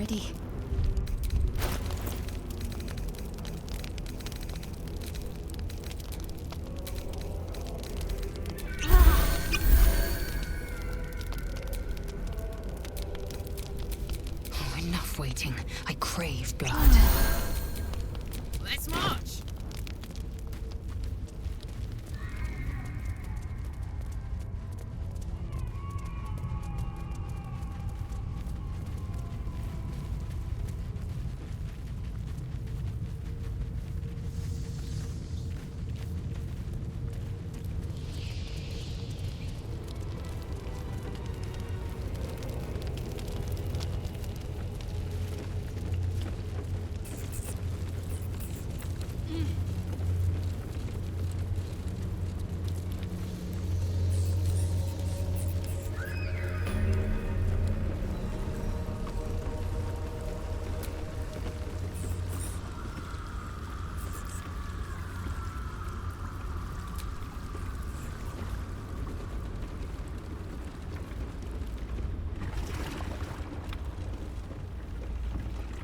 already. Oh, enough waiting. I crave blood. Let's march!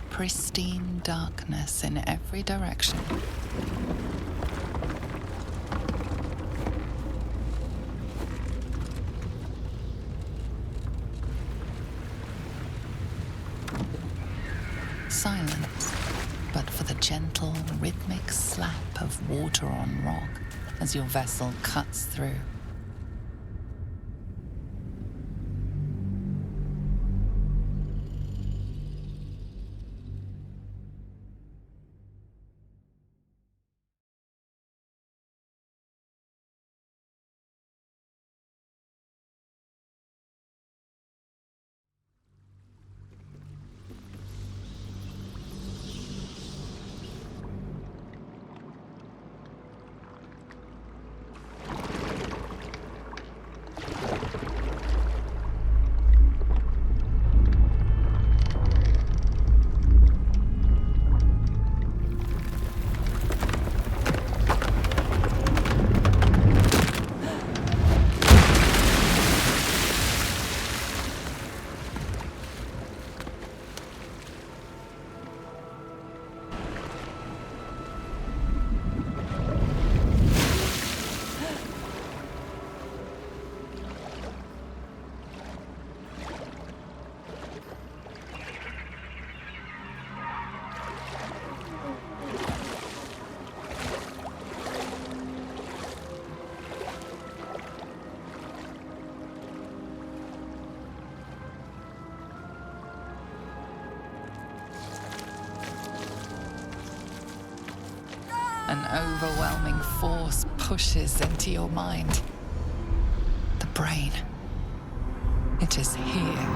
Pristine darkness in every direction. Silence, but for the gentle, rhythmic slap of water on rock as your vessel cuts through. An overwhelming force pushes into your mind. The brain. It is here.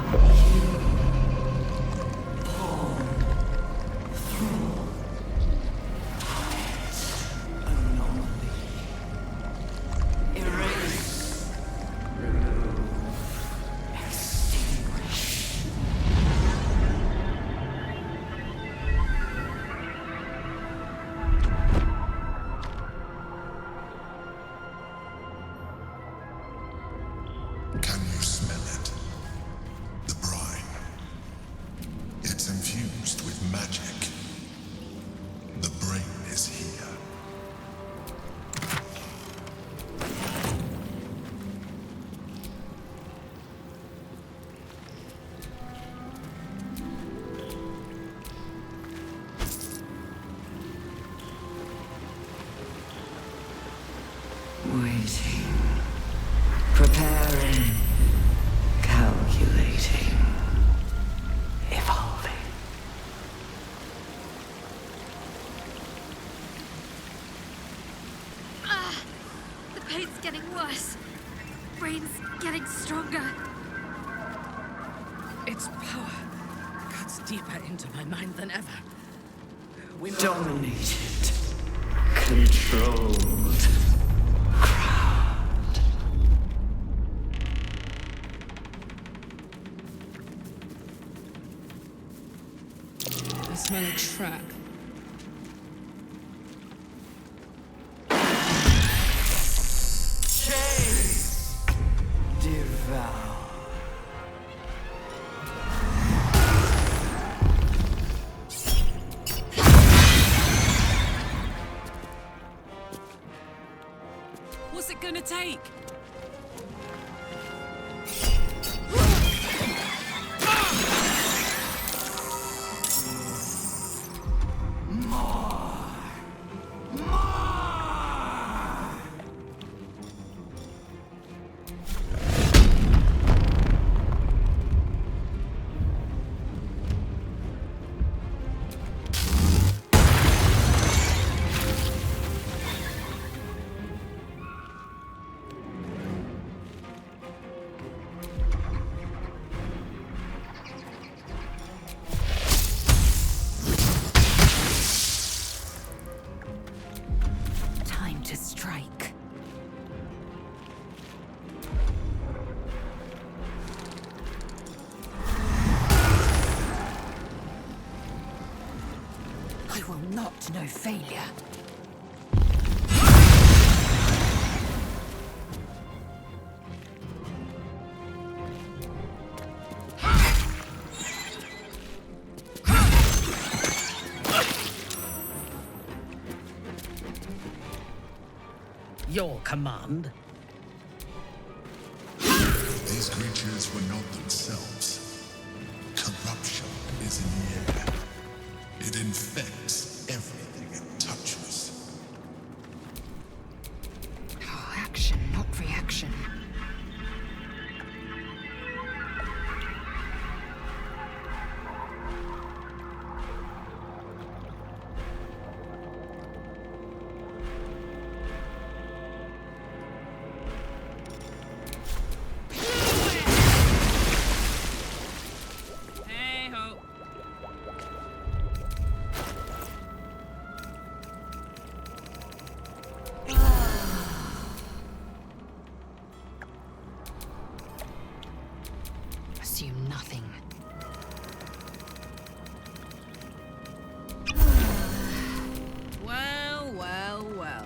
Can you smell it? The brine. It's infused with magic. The brain is here. Waiting. Preparing. Calculating. Evolving. The pain's getting worse. Brain's getting stronger. Its power cuts deeper into my mind than ever. We Dominated. Controlled. Crowned. I smell a trap. Chase. Devour. gonna take? Time to strike. I will not know failure. Your command? These creatures were not themselves. Corruption is in the air. It infects everything it touches. Oh, action, not reaction. Hey ho. Assume nothing. Well, well, well.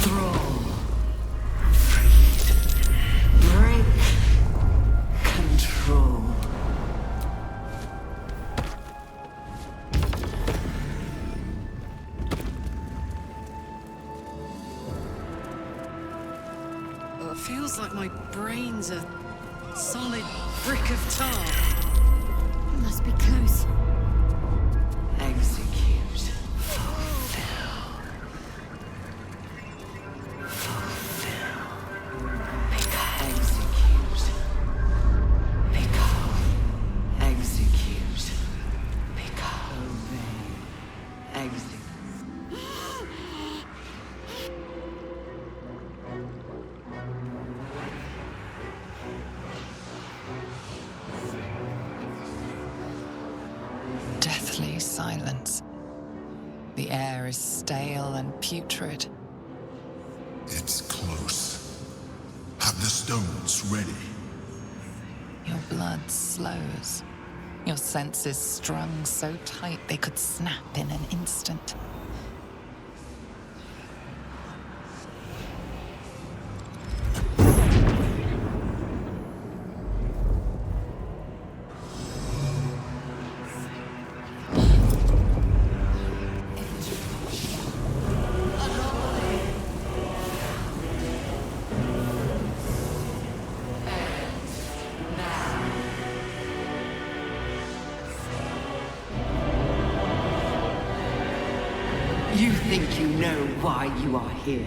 Thrall. Freed. Break. Control. Feels like my brain's a solid brick of tar. Must be close. Execute. Fulfill. Execute. Become. Execute. Become. Obey. Execute. Deathly silence. The air is stale and putrid. It's close. Have the stones ready. Your blood slows. Your senses strung so tight they could snap in an instant. You think you know why you are here.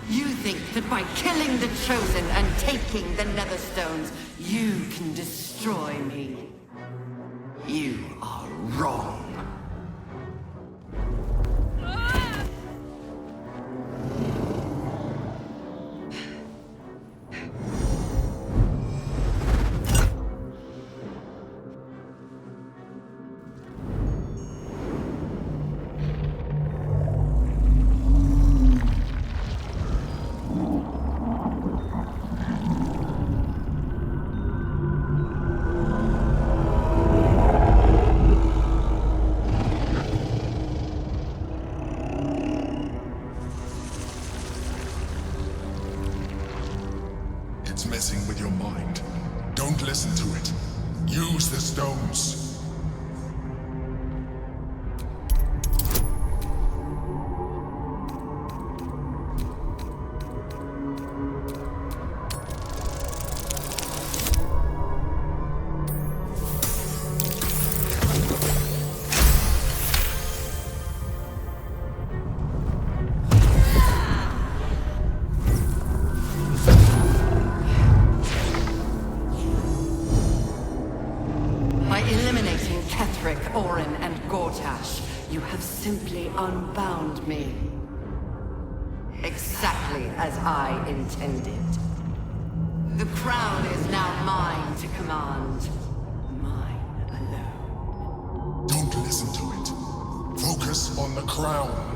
You think that by killing the Chosen and taking the Netherstones, you can destroy me. You are wrong. It's messing with your mind. Don't listen to it. Use the stones. Simply unbound me. Exactly as I intended. The crown is now mine to command. Mine alone. Don't listen to it. Focus on the crown.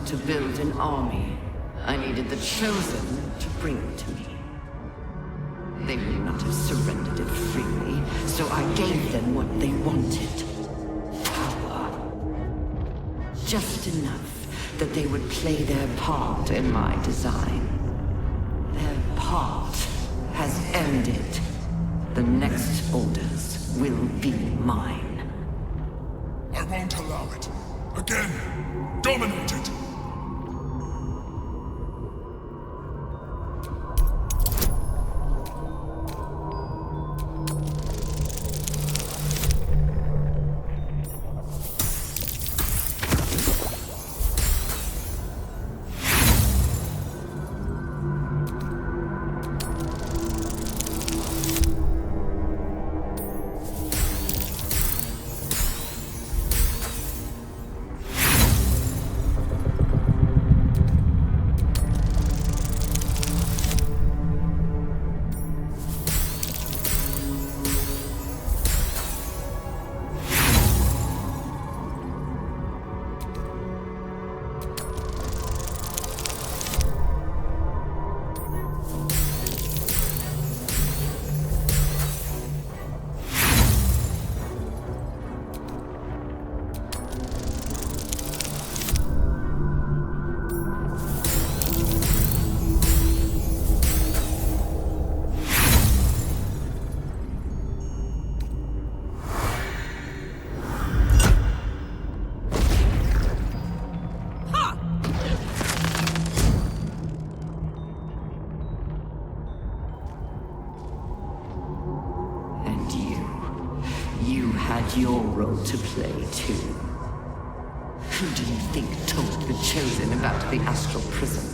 To build an army. I needed the Chosen to bring it to me. They would not have surrendered it freely, so I gave them what they wanted. Power. Just enough that they would play their part in my design. Their part has ended. The next orders will be mine. I won't allow it. Again, dominate it! Your role to play, too. Who do you think told the Chosen about the astral prism?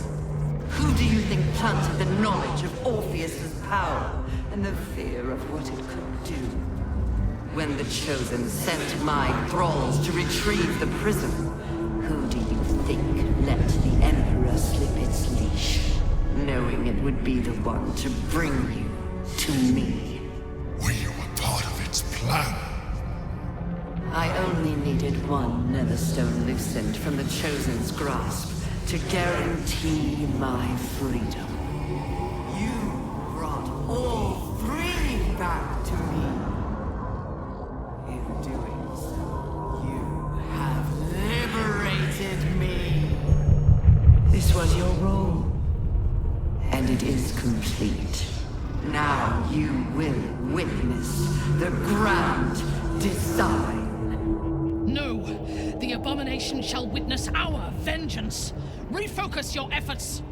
Who do you think planted the knowledge of Orpheus's power and the fear of what it could do? When the Chosen sent my thralls to retrieve the prism, who do you think let the Emperor slip its leash, knowing it would be the one to bring you to me? We were part of its plan. I only needed one Netherstone loosened from the Chosen's grasp to guarantee my freedom. and it is complete. Now you will witness the grand design. No! The abomination shall witness our vengeance! Refocus your efforts!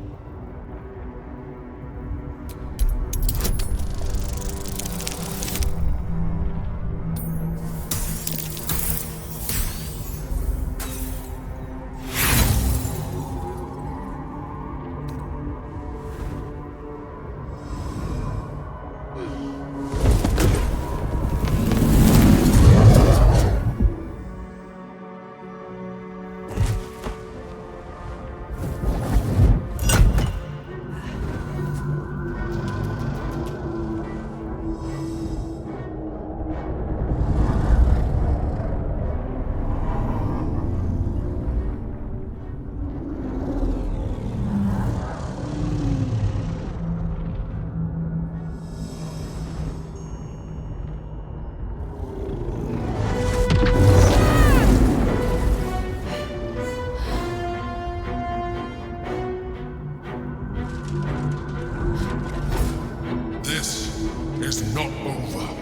This is not over.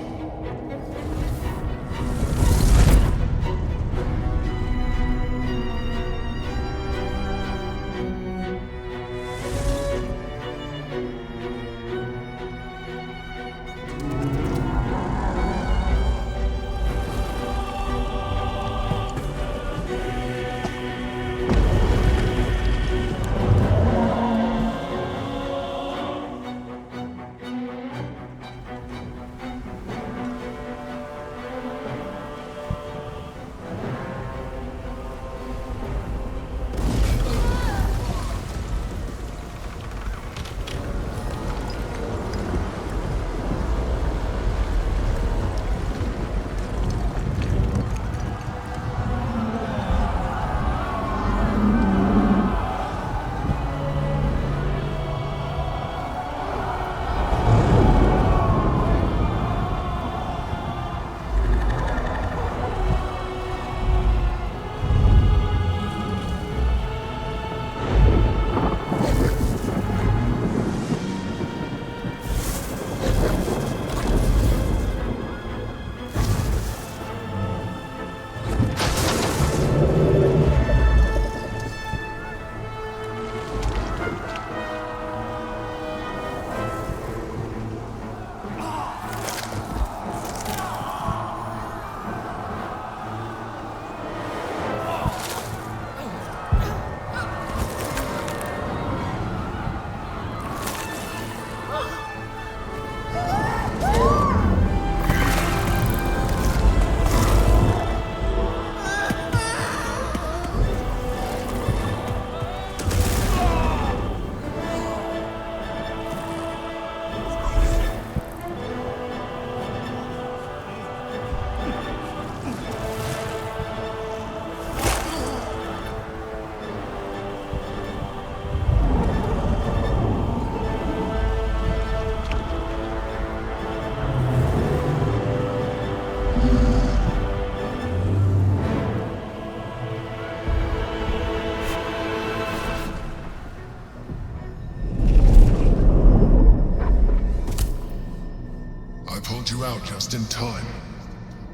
Pulled you out just in time.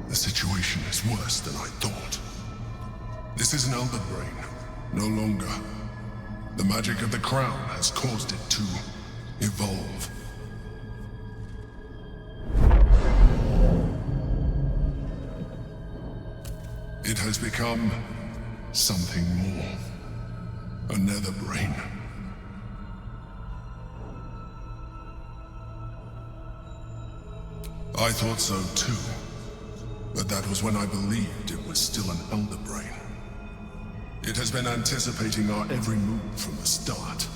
The situation is worse than I thought. This is an Elder Brain. No longer. The magic of the crown has caused it to evolve. It has become something more. A nether brain. I thought so too, but that was when I believed it was still an Elder Brain. It has been anticipating our every move from the start.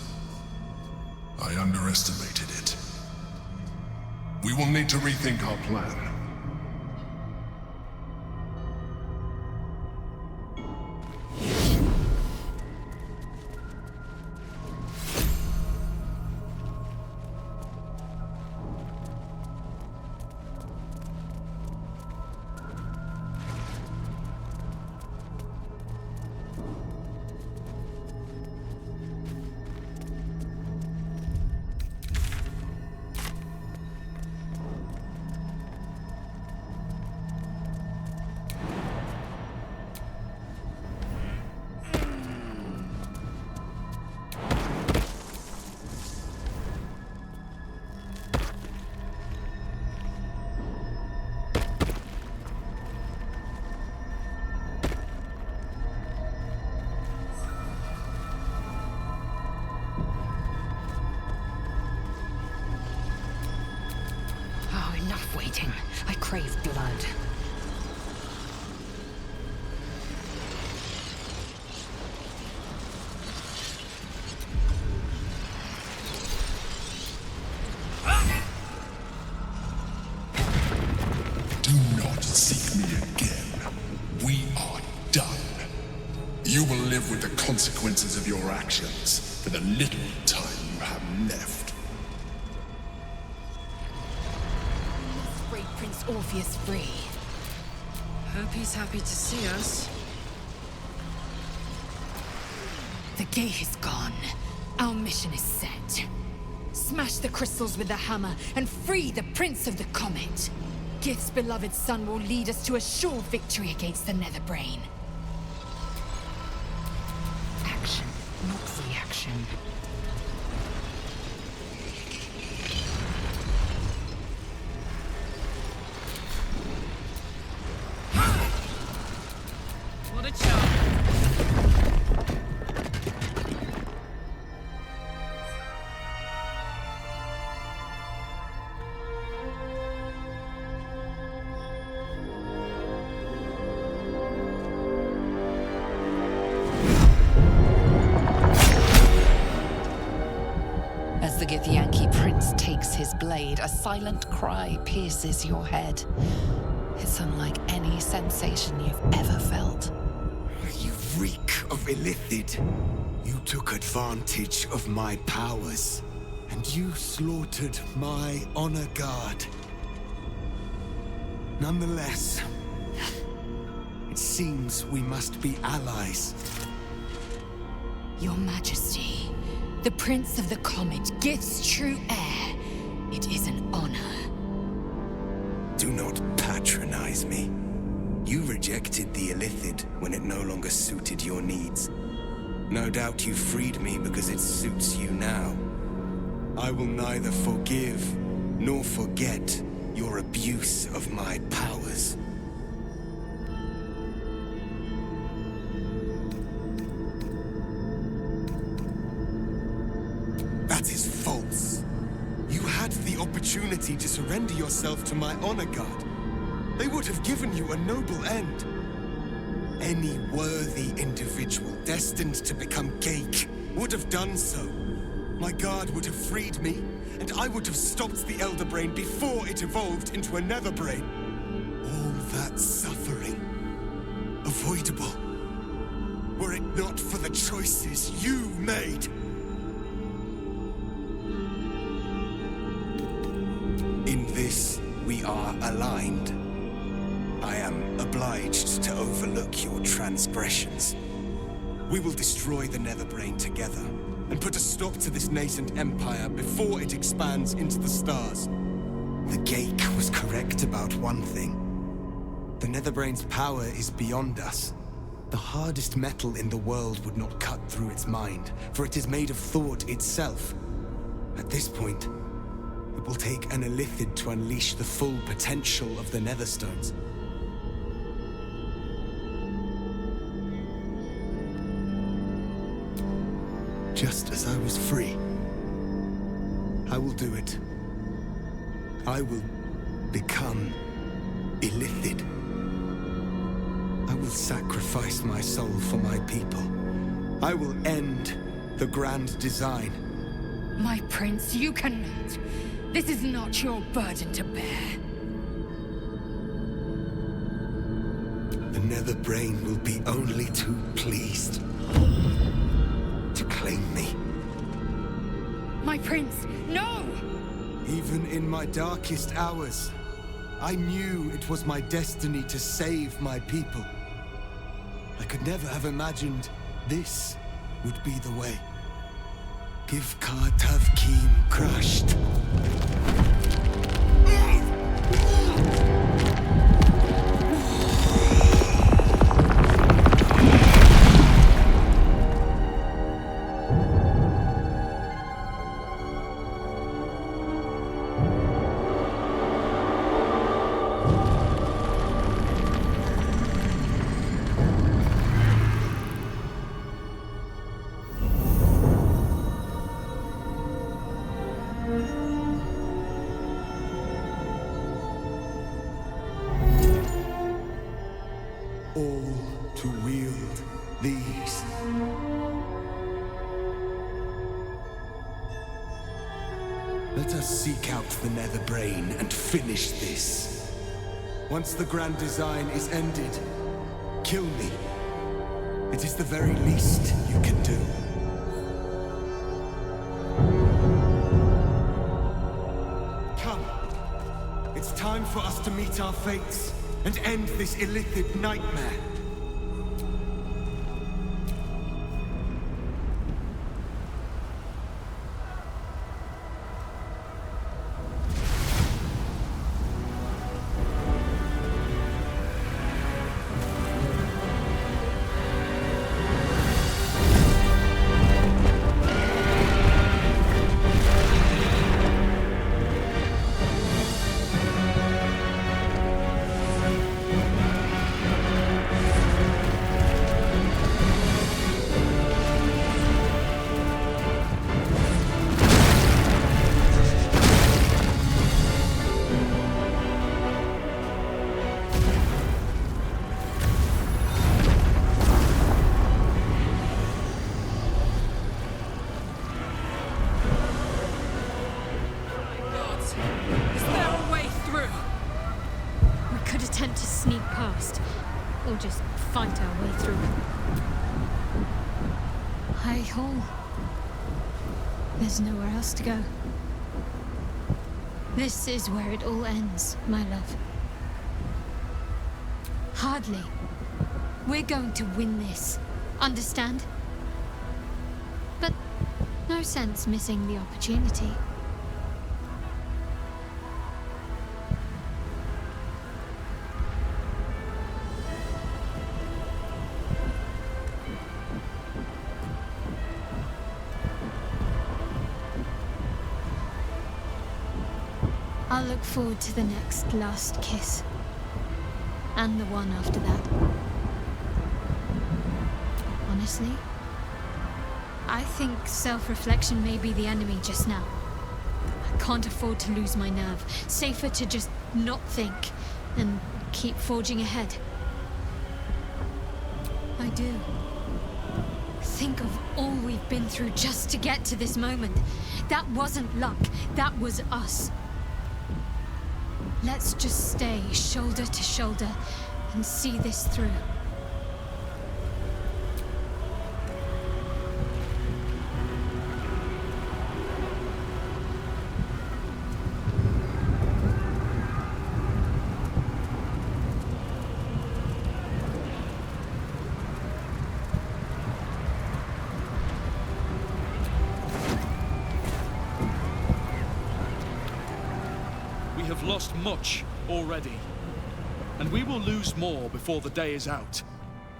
I underestimated it. We will need to rethink our plan. suffocating. I crave blood. Do not seek me again. We are done. You will live with the consequences of your actions for the little time you have left. Let's break Prince Orpheus free. Hope he's happy to see us. The gate is gone. Our mission is set. Smash the crystals with the hammer and free the Prince of the Comet. Gith's beloved son will lead us to a sure victory against the Netherbrain. Action, not reaction. What a charm. As the Githyanki prince takes his blade, a silent cry pierces your head. It's unlike any sensation you've ever felt. You reek of Illithid. You took advantage of my powers, and you slaughtered my honor guard. Nonetheless, it seems we must be allies. Your Majesty, the Prince of the Comet, Gith's true heir. It is an honor. Do not patronize me. You rejected the Illithid when it no longer suited your needs. No doubt you freed me because it suits you now. I will neither forgive nor forget your abuse of my powers. That is false. You had the opportunity to surrender yourself to my honor guard. They would have given you a noble end. Any worthy individual destined to become Geik would have done so. My guard would have freed me, and I would have stopped the Elder Brain before it evolved into a Nether Brain. All that suffering, avoidable, were it not for the choices you made. In this, we are aligned. I am obliged to overlook your transgressions. We will destroy the Netherbrain together, and put a stop to this nascent empire before it expands into the stars. The Geik was correct about one thing. The Netherbrain's power is beyond us. The hardest metal in the world would not cut through its mind, for it is made of thought itself. At this point, it will take an Illithid to unleash the full potential of the Netherstones. Just as I was free, I will do it. I will become Illithid. I will sacrifice my soul for my people. I will end the grand design. My prince, you cannot. This is not your burden to bear. The Netherbrain will be only too pleased to claim me. My prince, no! Even in my darkest hours, I knew it was my destiny to save my people. I could never have imagined this would be the way. Give Tavkim crushed. Let us seek out the Nether Brain and finish this. Once the grand design is ended, kill me. It is the very least you can do. Come. It's time for us to meet our fates and end this illithid nightmare. Attempt to sneak past, or just fight our way through. High Hall. There's nowhere else to go. This is where it all ends, my love. Hardly. We're going to win this. Understand? But no sense missing the opportunity. I'll look forward to the next last kiss. And the one after that. Honestly, I think self-reflection may be the enemy just now. I can't afford to lose my nerve. Safer to just not think and keep forging ahead. I do. Think of all we've been through just to get to this moment. That wasn't luck. That was us. Let's just stay shoulder to shoulder and see this through. We have lost much already, and we will lose more before the day is out.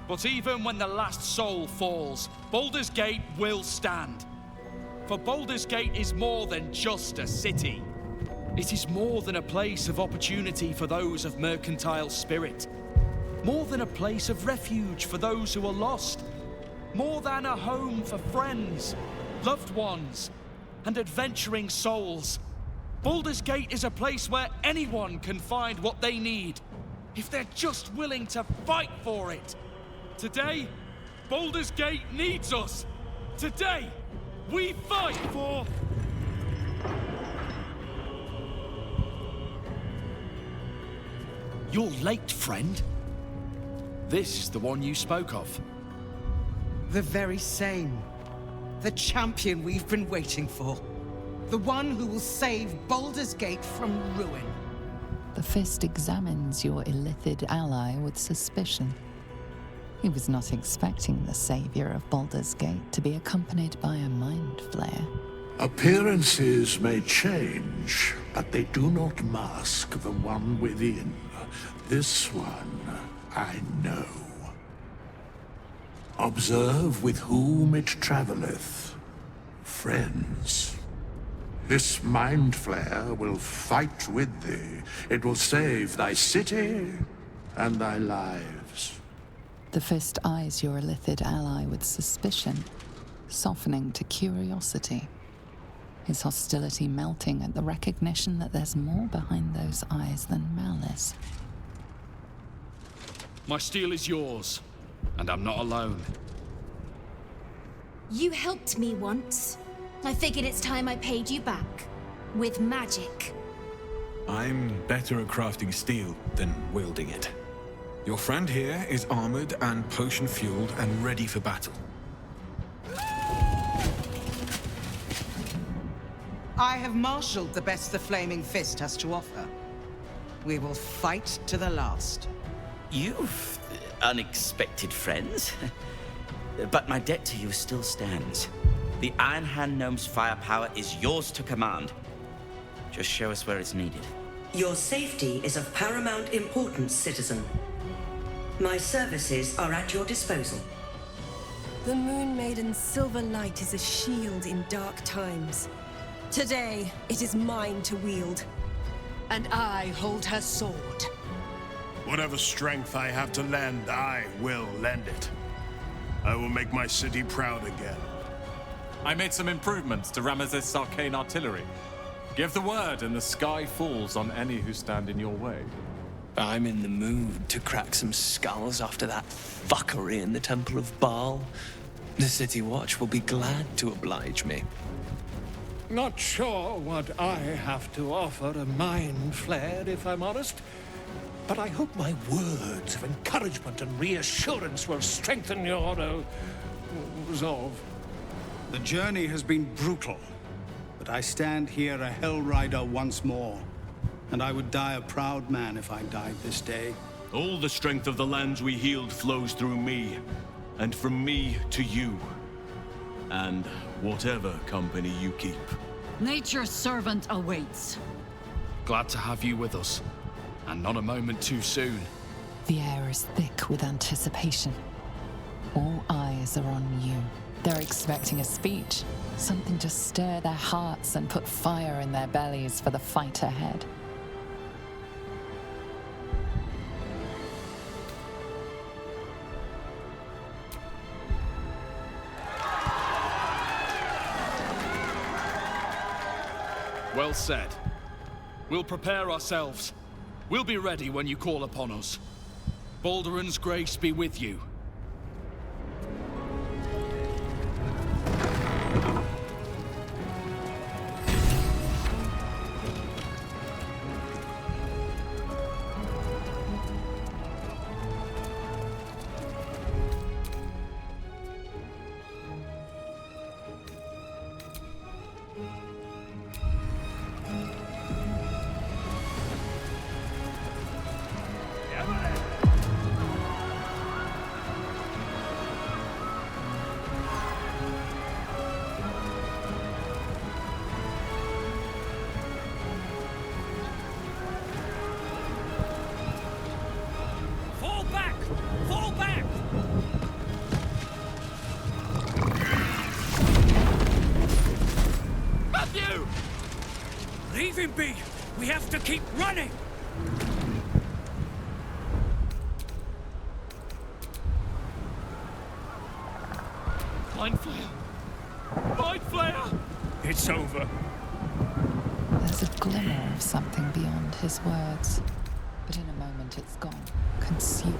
But even when the last soul falls, Baldur's Gate will stand. For Baldur's Gate is more than just a city. It is more than a place of opportunity for those of mercantile spirit. More than a place of refuge for those who are lost. More than a home for friends, loved ones, and adventuring souls. Baldur's Gate is a place where anyone can find what they need, if they're just willing to fight for it. Today, Baldur's Gate needs us. Today, we fight for... You're late, friend. This is the one you spoke of. The very same. The champion we've been waiting for. The one who will save Baldur's Gate from ruin. The Fist examines your illithid ally with suspicion. He was not expecting the savior of Baldur's Gate to be accompanied by a mind flayer. Appearances may change, but they do not mask the one within. This one, I know. Observe with whom it travelleth. Friends. This mind flare will fight with thee. It will save thy city and thy lives. The Fist eyes your illithid ally with suspicion, softening to curiosity. His hostility melting at the recognition that there's more behind those eyes than malice. My steel is yours, and I'm not alone. You helped me once. I figured it's time I paid you back. with magic. I'm better at crafting steel than wielding it. Your friend here is armored and potion-fueled and ready for battle. I have marshaled the best the Flaming Fist has to offer. We will fight to the last. You've unexpected friends. But my debt to you still stands. The Iron Hand Gnome's firepower is yours to command. Just show us where it's needed. Your safety is of paramount importance, citizen. My services are at your disposal. The Moon Maiden's silver light is a shield in dark times. Today, it is mine to wield. And I hold her sword. Whatever strength I have to lend, I will lend it. I will make my city proud again. I made some improvements to Ramesses' arcane artillery. Give the word and the sky falls on any who stand in your way. I'm in the mood to crack some skulls after that fuckery in the Temple of Baal. The City Watch will be glad to oblige me. Not sure what I have to offer a mind flare, if I'm honest. But I hope my words of encouragement and reassurance will strengthen your resolve. The journey has been brutal, but I stand here a Hell Rider once more. And I would die a proud man if I died this day. All the strength of the lands we healed flows through me, and from me to you. And whatever company you keep. Nature's servant awaits. Glad to have you with us, and not a moment too soon. The air is thick with anticipation. All eyes are on you. They're expecting a speech, something to stir their hearts and put fire in their bellies for the fight ahead. Well said. We'll prepare ourselves. We'll be ready when you call upon us. Baldur's grace be with you. Leave him be! We have to keep running! Mind Flayer! Mind Flayer! It's over. There's a glimmer of something beyond his words, but in a moment it's gone, consumed.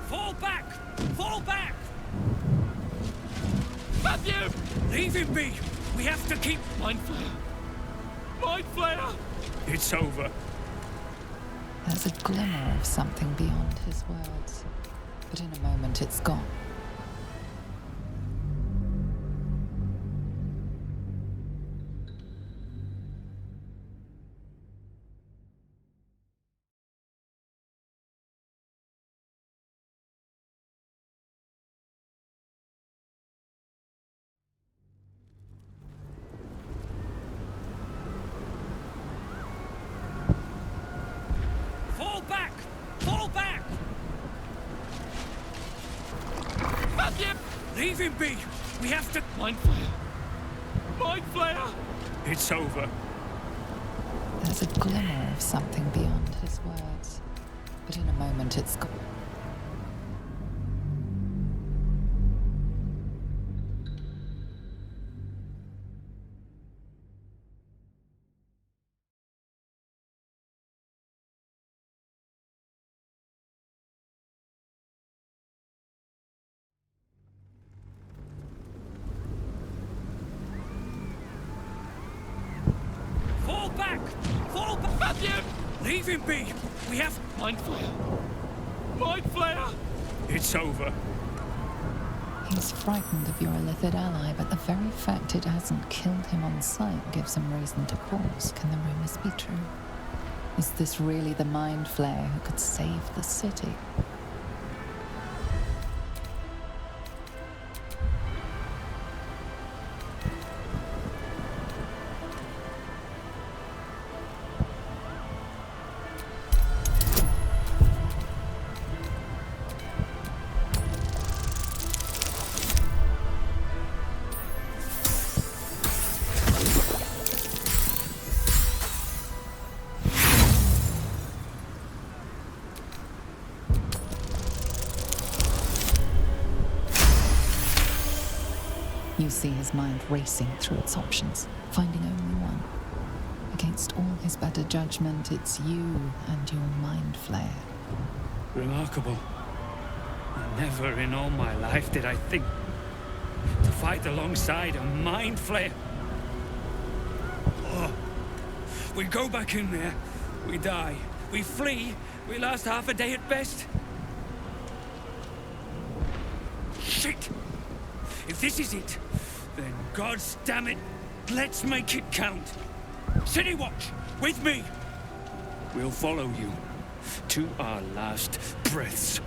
Fall back! Fall back! Matthew! Leave him be! We have to keep... Mind Flayer! Mind Flayer! It's over. There's a glimmer of something beyond his words, but in a moment it's gone. Fall back! Fall back! Matthew! Leave him be! We have to... Mind Flayer! Mind Flayer! It's over. There's a glimmer of something beyond his words, but in a moment it's gone. Fall back! Fall back! Matthew! Leave him be! We have... Mind Flayer! Mind Flayer! It's over. He's frightened of your illithid ally, but the very fact it hasn't killed him on sight gives him reason to pause. Can the rumors be true? Is this really the Mind Flayer who could save the city? You see his mind racing through its options, finding only one. Against all his better judgment, it's you and your Mind Flayer. Remarkable. Never in all my life did I think to fight alongside a Mind Flayer. Oh. We go back in there, we die. We flee, we last half a day at best. Shit! If this is it, then God's damn it, let's make it count. City Watch, with me! We'll follow you to our last breaths.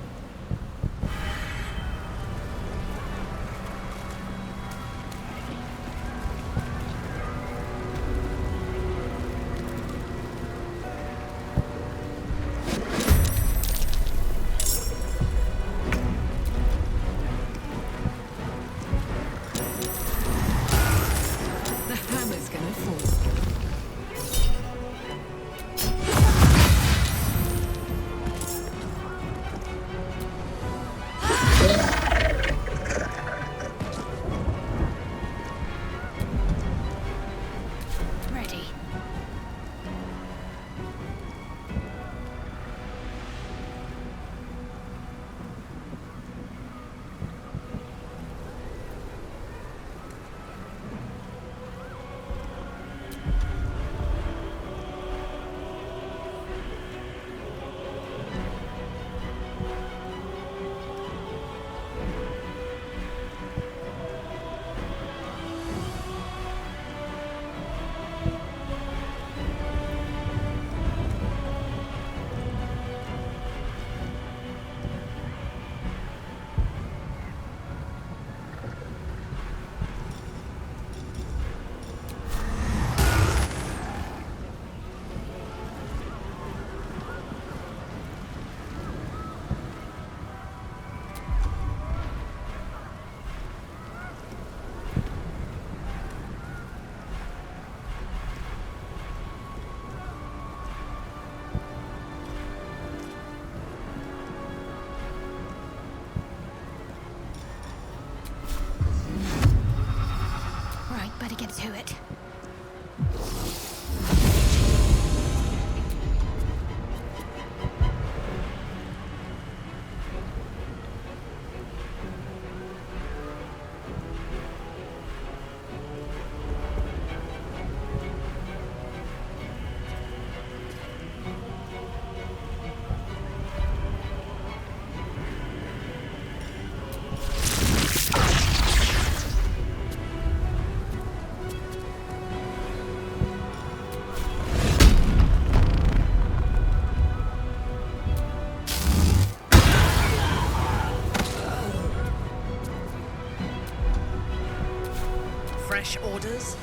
Better get to it. Fresh orders?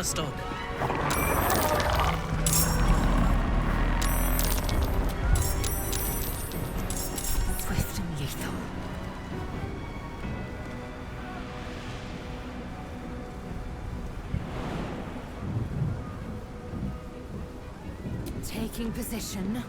Understood. Swift and lethal. Taking position.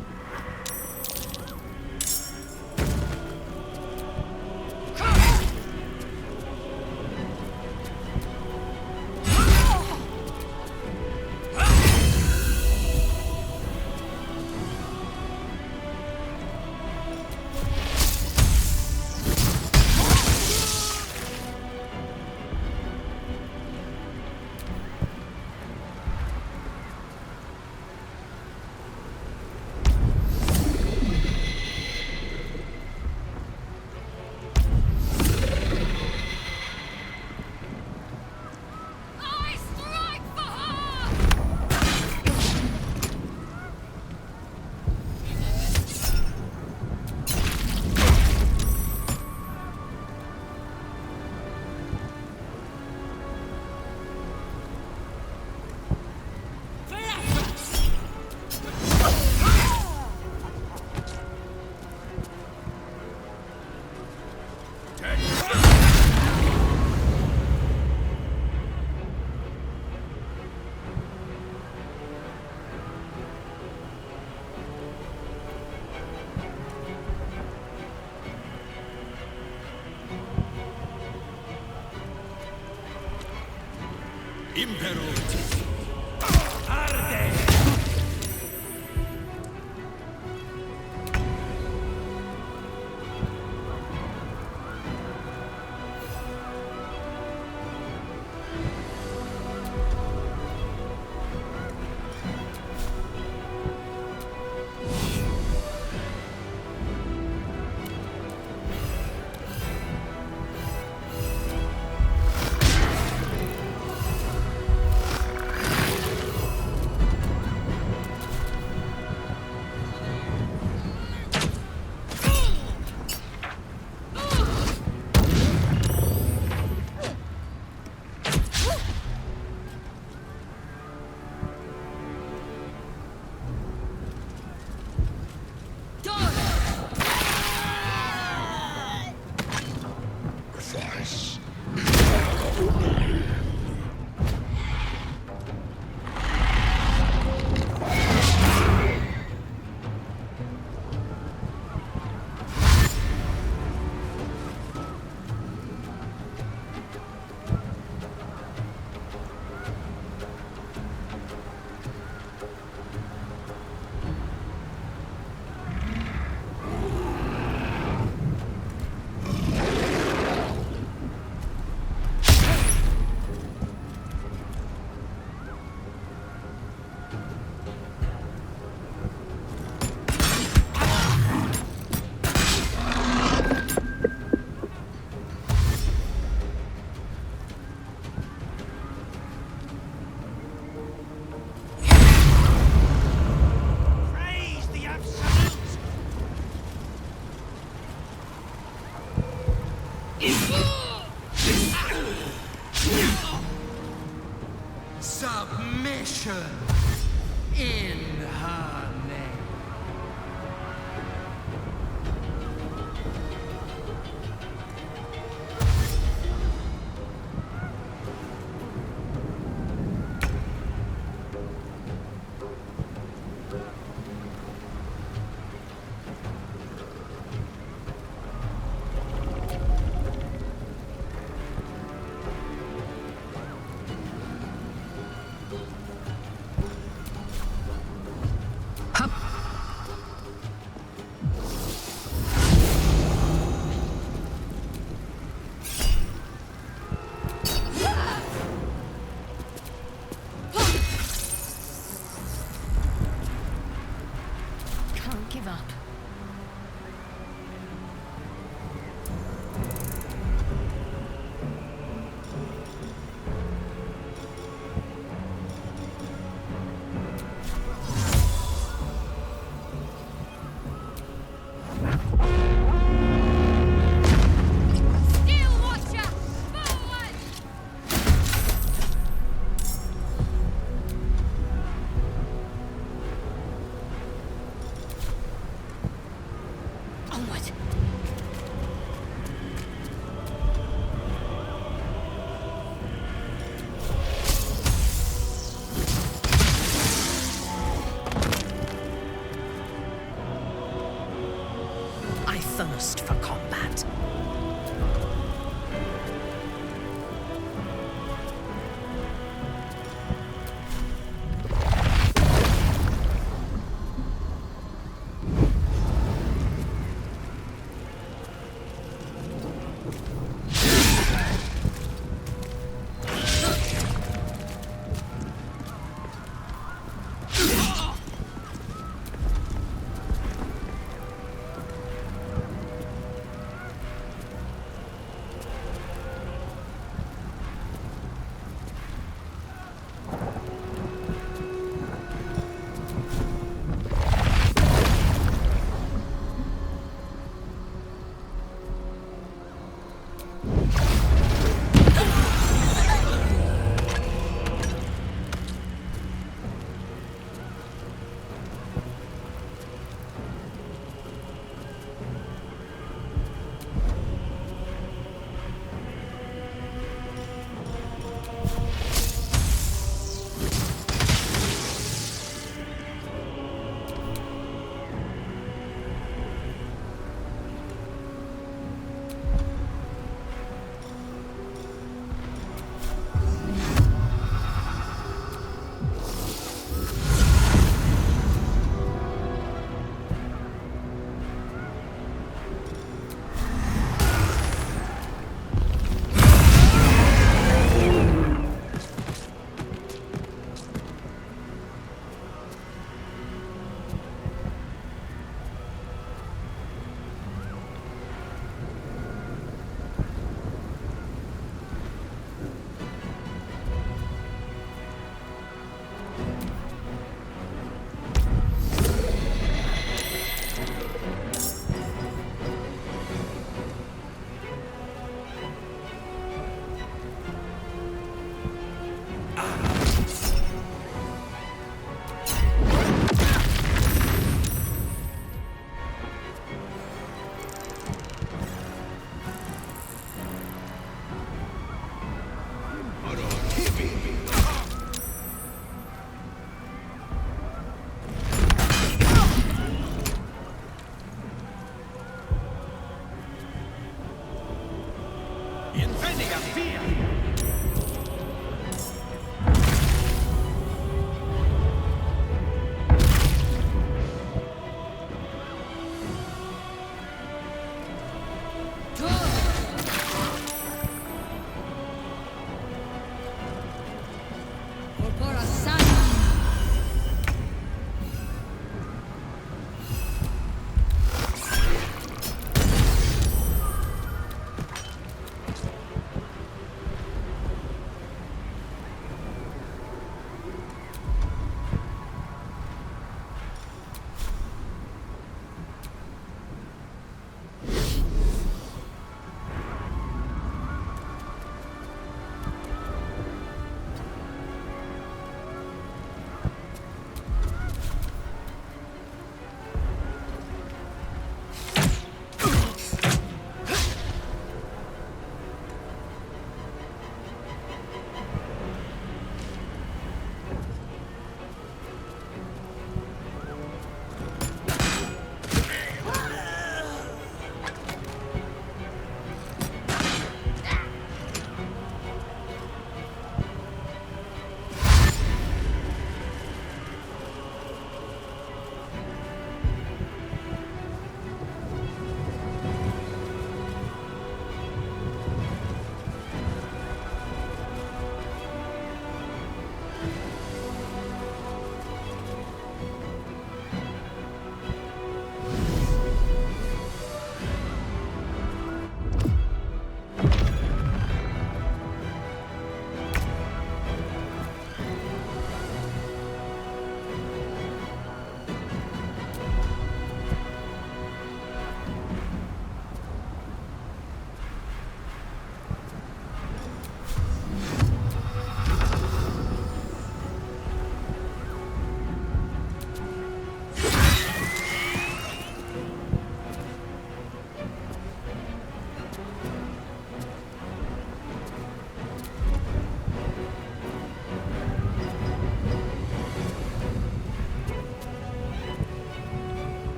Submission in her name.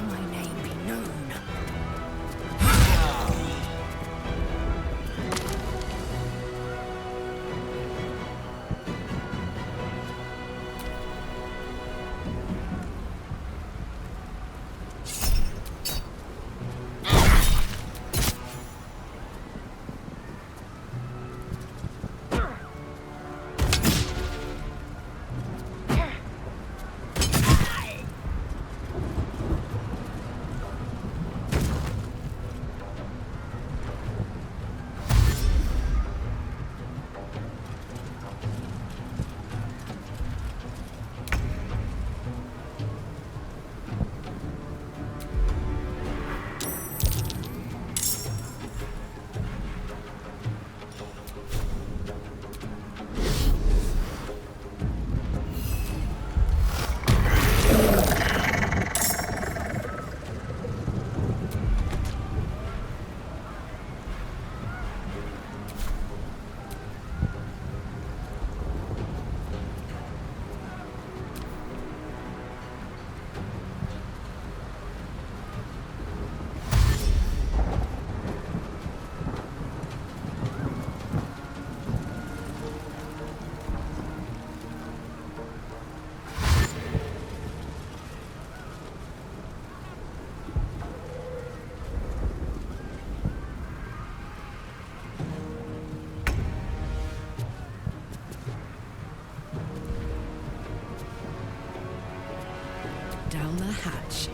let my name be known. Down the hatch.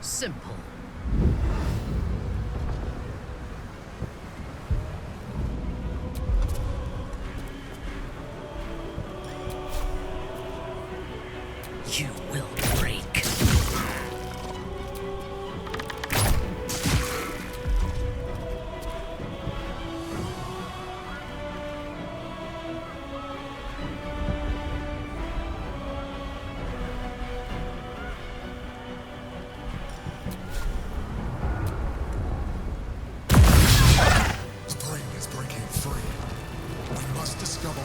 Simple. You will break.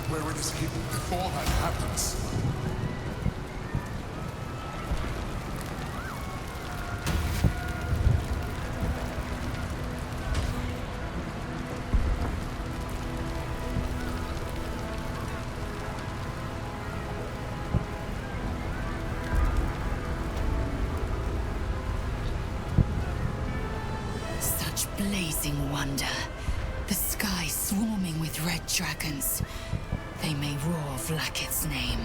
Where it is hidden before that happens. Such blazing wonder. The sky swarming with red dragons. They may roar Vlaakith's name,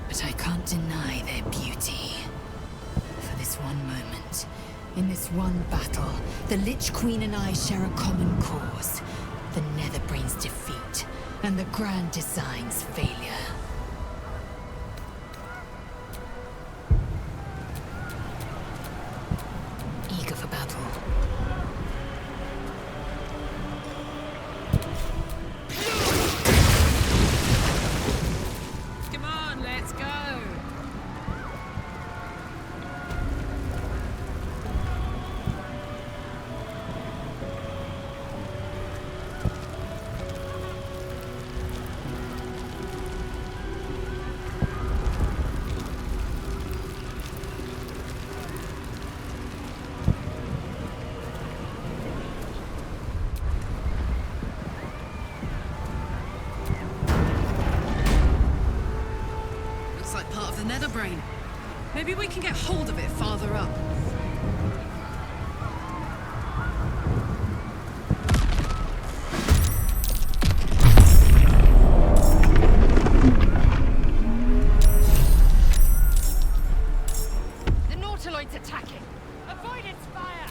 but I can't deny their beauty. For this one moment, in this one battle, the Lich Queen and I share a common cause. The Netherbrain's defeat, and the Grand Design's failure. Maybe we can get hold of it farther up. The Nautiloid's attacking! Avoid its fire!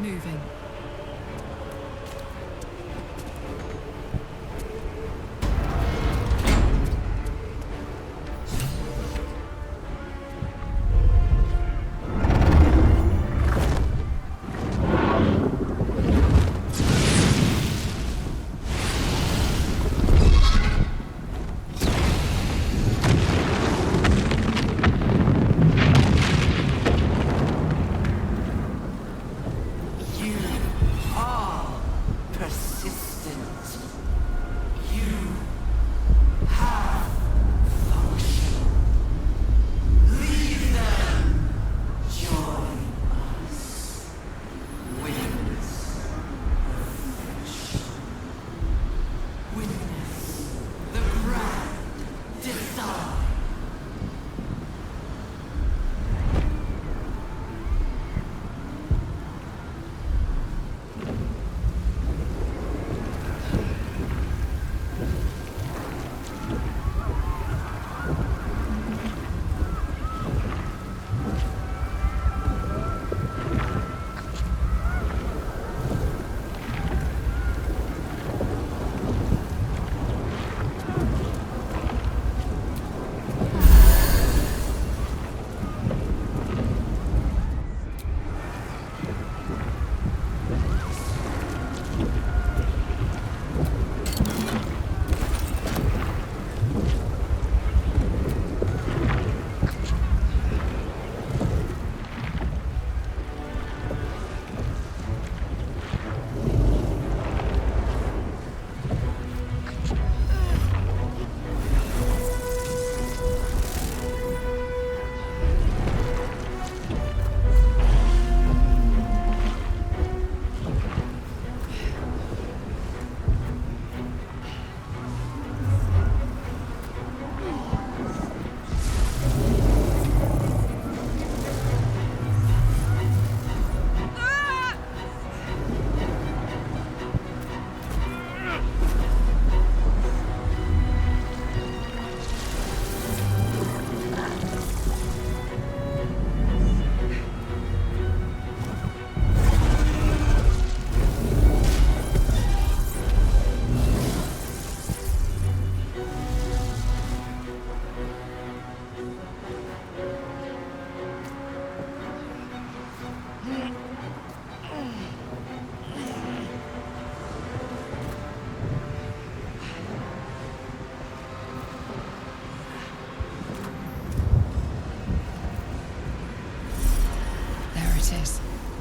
Moving.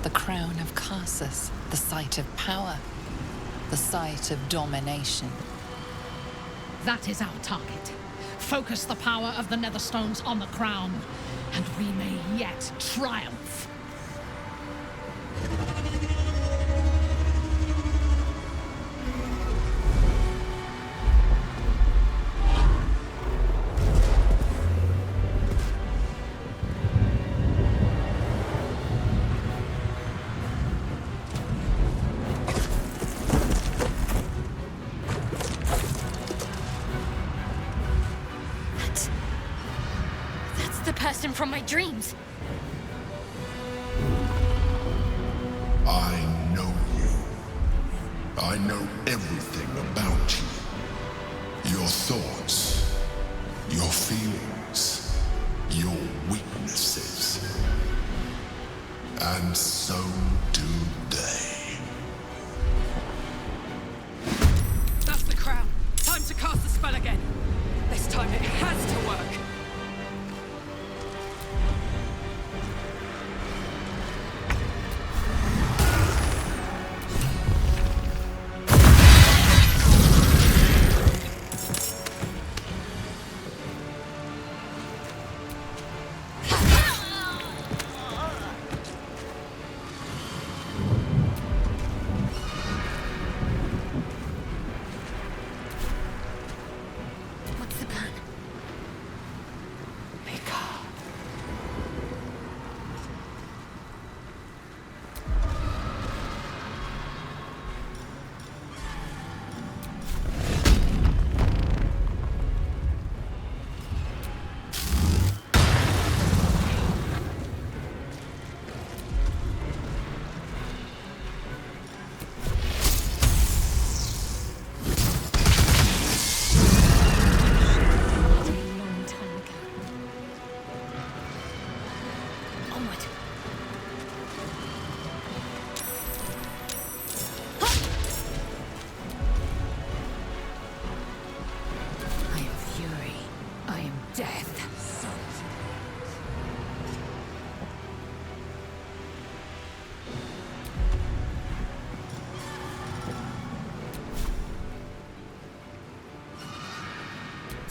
The crown of Karsus, the site of power, the site of domination. That is our target. Focus the power of the Netherstones on the crown, and we may yet triumph. From my dreams. I know you. I know everything about you. Your thoughts, your feelings, your weaknesses. And so do they. That's the crown. Time to cast the spell again. This time it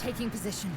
Taking position.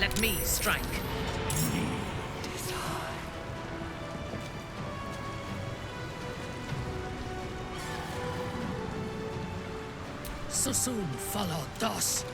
Let me strike. So soon follow Dos.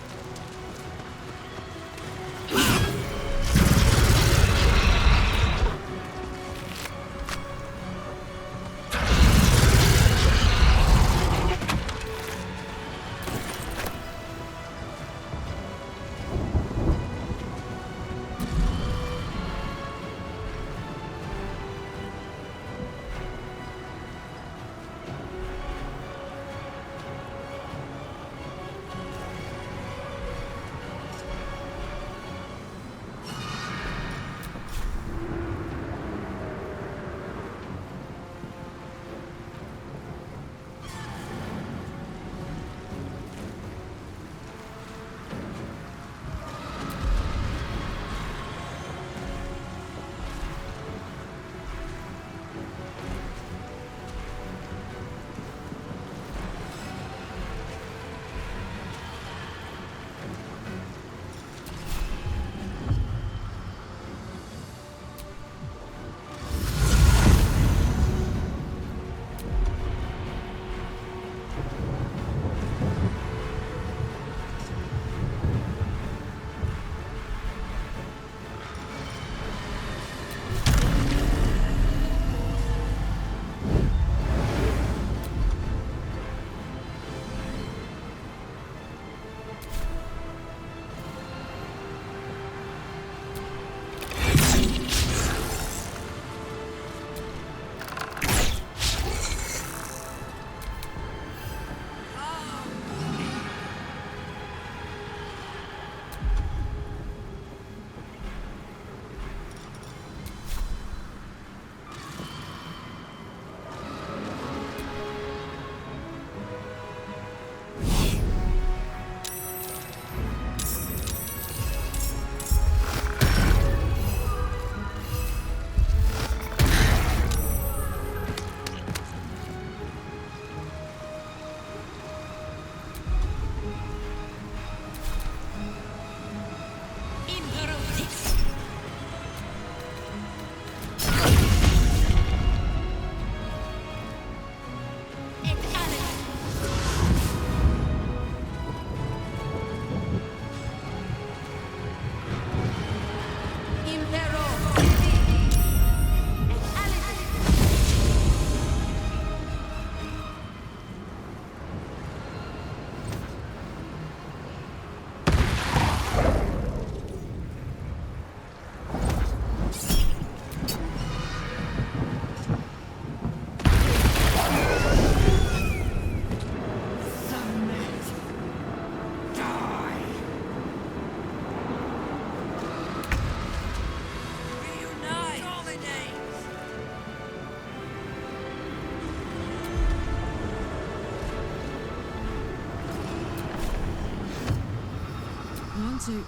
To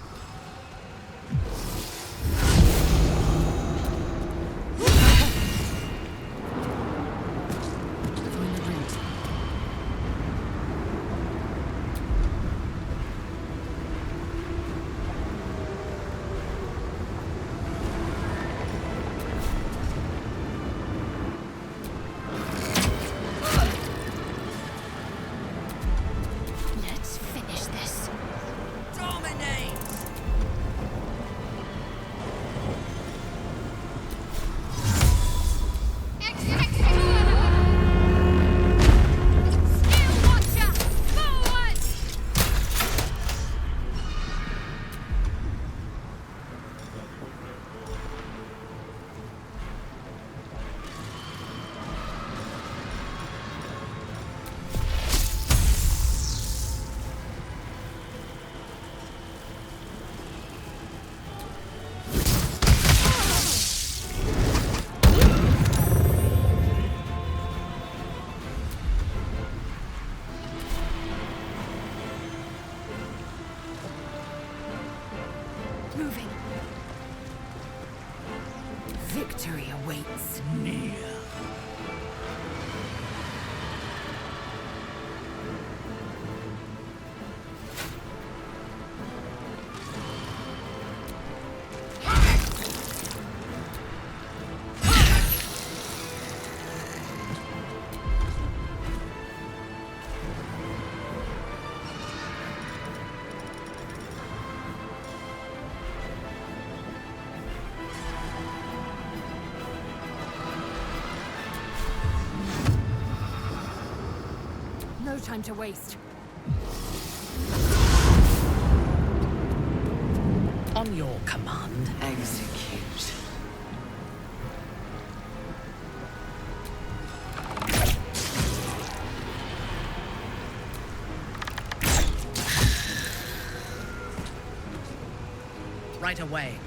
Let's finish this. Dominate! Victory awaits near. No time to waste. On your command. Execute. Right away.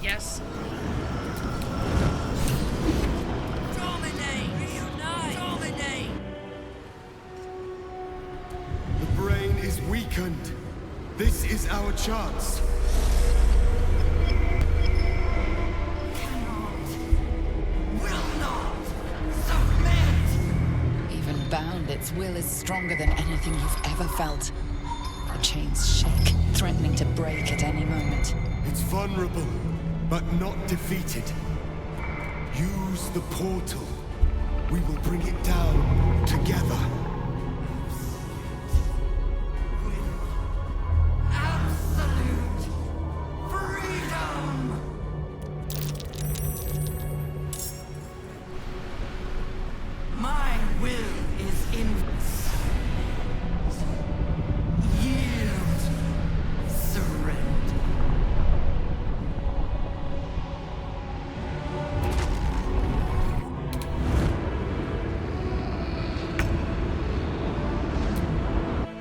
Yes. Dominate! Reunite! Dominate! The brain is weakened. This is our chance. Even bound, its will is stronger than anything you've ever felt. The chains shake, threatening to break at any moment. It's vulnerable, but not defeated. Use the portal. We will bring it down together. Absolute freedom! My will is in... Yield. Surrender.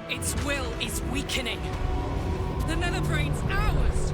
Its will is weakening. The Netherbrain's ours!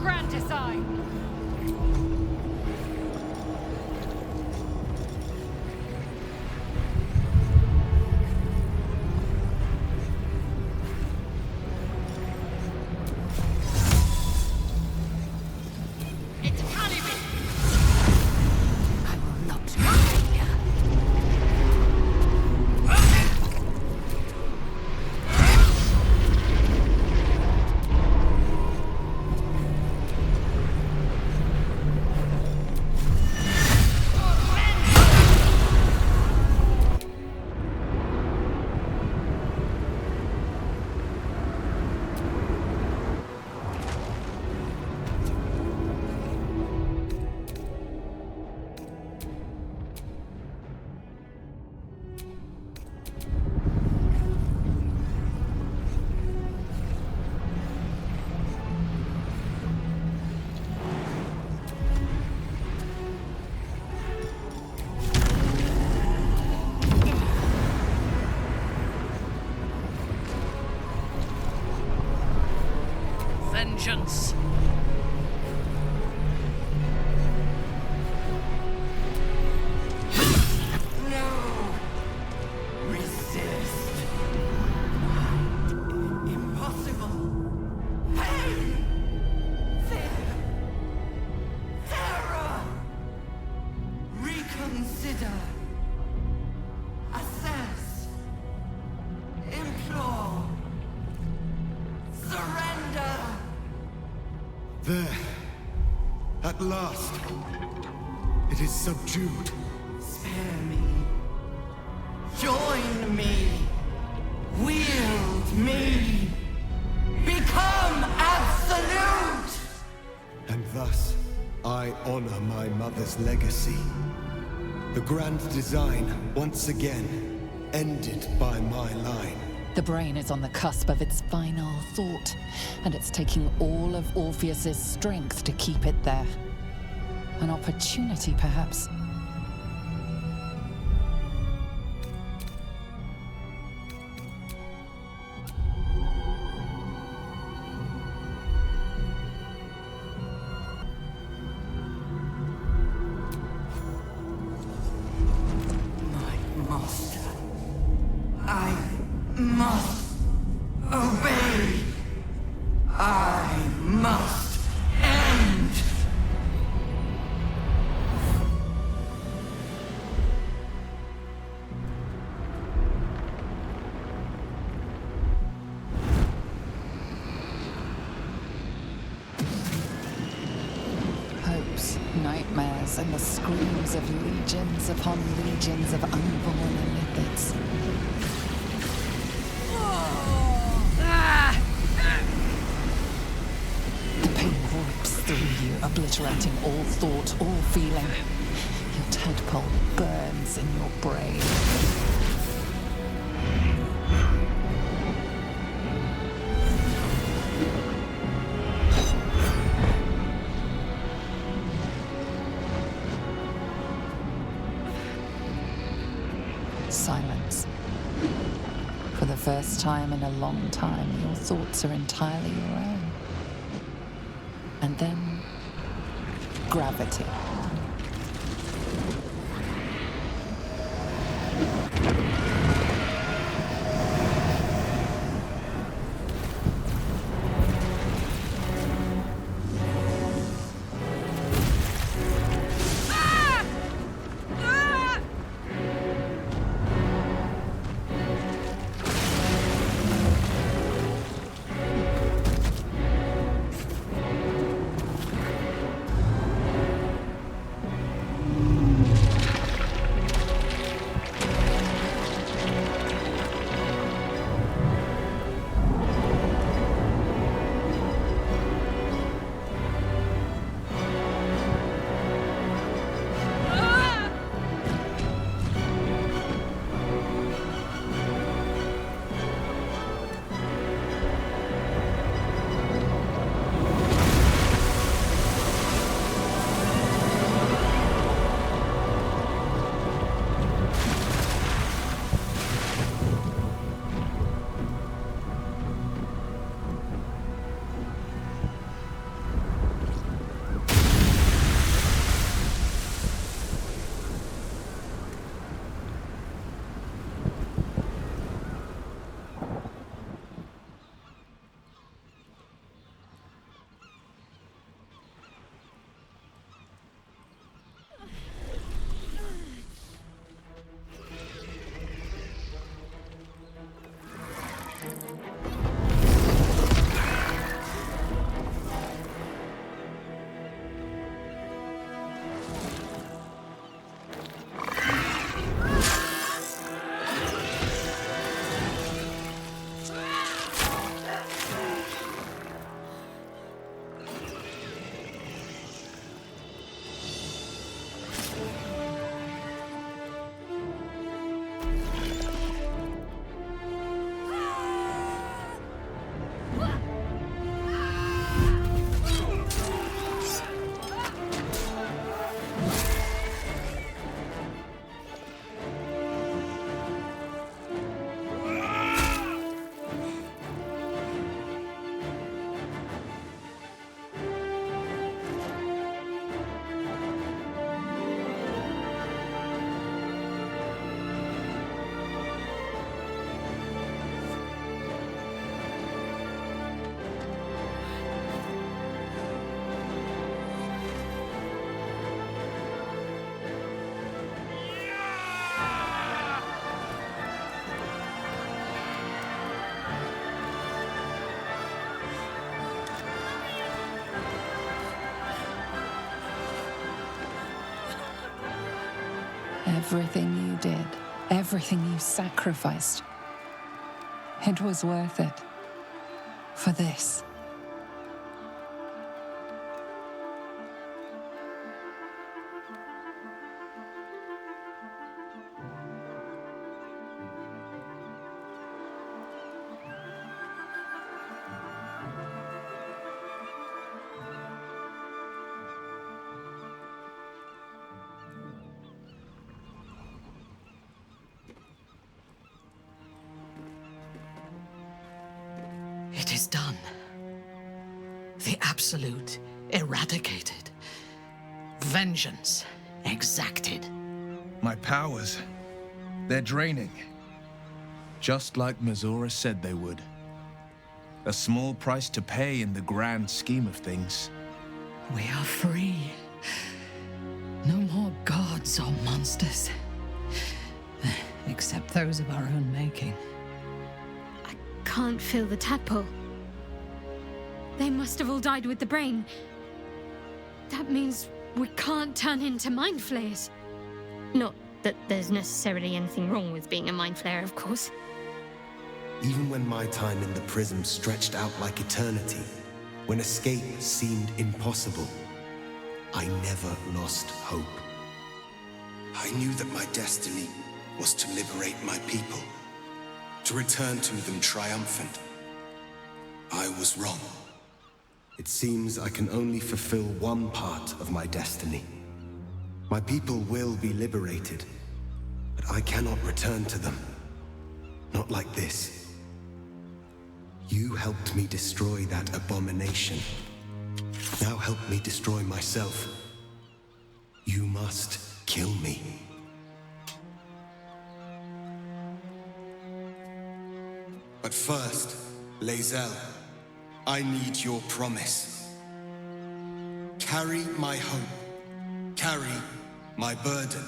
grand design! Vengeance. No! Resist. Impossible. Pain! Fear! Terror! Reconsider. Assess. Implore. Surrender! There. At last. It is subdued. Spare me. Join me. Wield me. Become absolute! And thus, I honor my mother's legacy. The grand design, once again, ended by my line. The brain is on the cusp of its final thought, and it's taking all of Orpheus's strength to keep it there. An opportunity, perhaps. My master. I must obey. I must end. Hopes, nightmares, and the screams of legions upon legions of unborn Elithids. The pain rips through you, obliterating all thought, all feeling. Your tadpole burns in your brain. Silence. For the first time in a long time, your thoughts are entirely your own. And then, gravity. Everything you did, everything you sacrificed, it was worth it. For this. It is done. The Absolute eradicated. Vengeance exacted. My powers, they're draining. Just like Mazora said they would. A small price to pay in the grand scheme of things. We are free. No more gods or monsters. Except those of our own making. Can't feel the tadpole. They must have all died with the brain. That means we can't turn into mind flayers. Not that there's necessarily anything wrong with being a mind flayer, of course. Even when my time in the prism stretched out like eternity, when escape seemed impossible, I never lost hope. I knew that my destiny was to liberate my people, to return to them triumphant. I was wrong. It seems I can only fulfill one part of my destiny. My people will be liberated, but I cannot return to them. Not like this. You helped me destroy that abomination. Now help me destroy myself. You must kill me. But first, Lae'zel, I need your promise. Carry my hope. Carry my burden.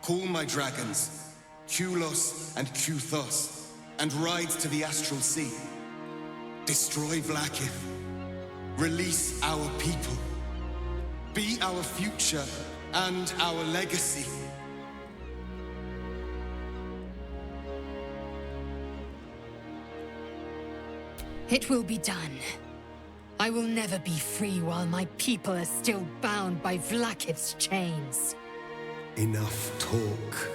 Call my dragons, Kulos and Kuthos, and ride to the Astral Sea. Destroy Vlaakith. Release our people. Be our future and our legacy. It will be done. I will never be free while my people are still bound by Vlaakith's chains. Enough talk.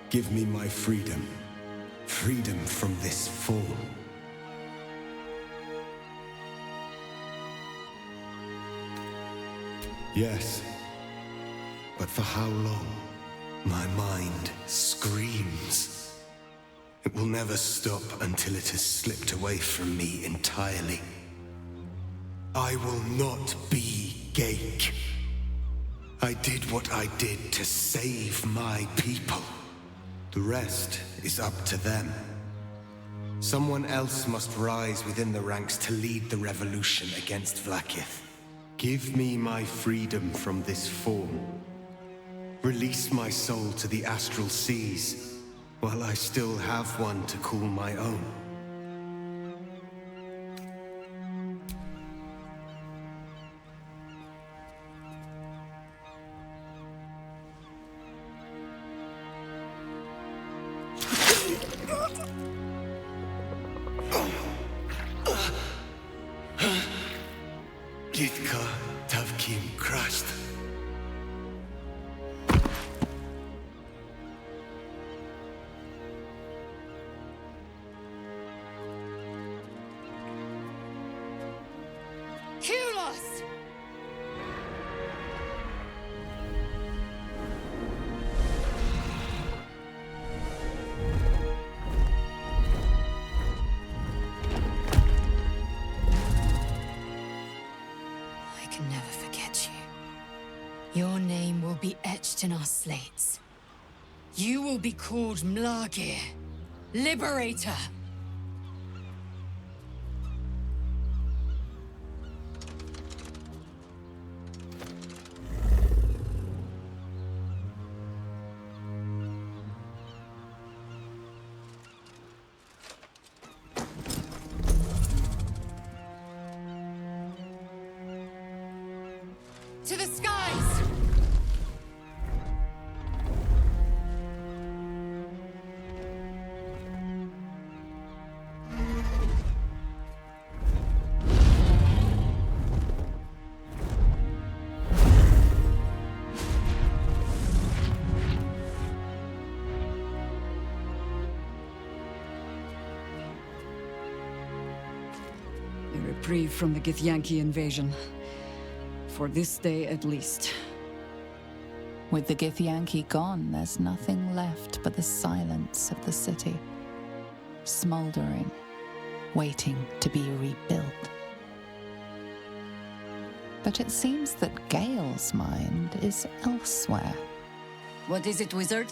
Give me my freedom. Freedom from this form. Yes. But for how long? My mind screams. It will never stop until it has slipped away from me entirely. I will not be Ghaik. I did what I did to save my people. The rest is up to them. Someone else must rise within the ranks to lead the revolution against Vlaakith. Give me my freedom from this form. Release my soul to the astral seas, while I still have one to call my own. Gitka Tavkim crashed. Kulos! I can never forget you. Your name will be etched in our slates. You will be called Mlagir, Liberator. To the skies! reprieve from the Githyanki invasion. For this day, at least. With the Githyanki gone, there's nothing left but the silence of the city, smoldering, waiting to be rebuilt. But it seems that Gale's mind is elsewhere. What is it, wizard?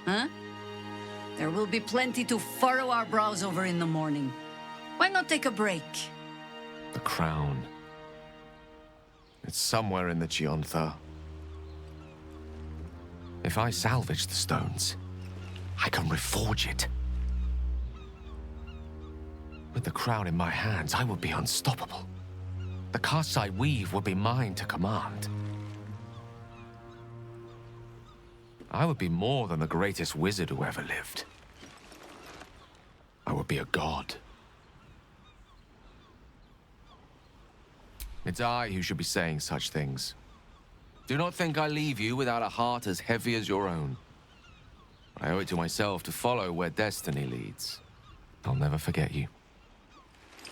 Huh? There will be plenty to furrow our brows over in the morning. Why not take a break? The crown. It's somewhere in the Gionthar. If I salvage the stones, I can reforge it. With the crown in my hands, I would be unstoppable. The casts I weave would be mine to command. I would be more than the greatest wizard who ever lived. I would be a god. It's I who should be saying such things. Do not think I leave you without a heart as heavy as your own. I owe it to myself to follow where destiny leads. I'll never forget you.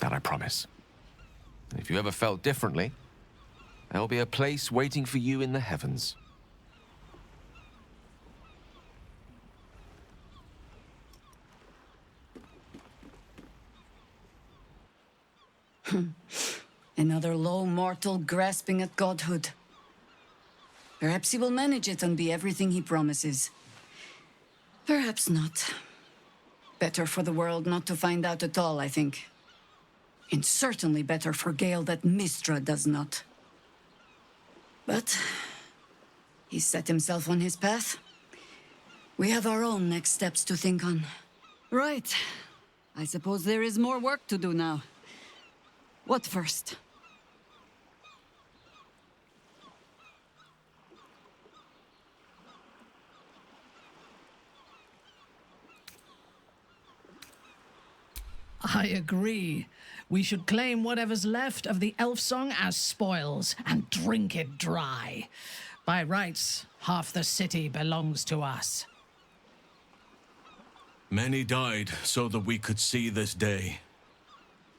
That I promise. And if you ever felt differently, there will be a place waiting for you in the heavens. Another low mortal grasping at godhood. Perhaps he will manage it and be everything he promises. Perhaps not. Better for the world not to find out at all, I think. And certainly better for Gale that Mistra does not. But he set himself on his path. We have our own next steps to think on. Right. I suppose there is more work to do now. What first? I agree. We should claim whatever's left of the elf song as spoils and drink it dry. By rights, half the city belongs to us. Many died so that we could see this day.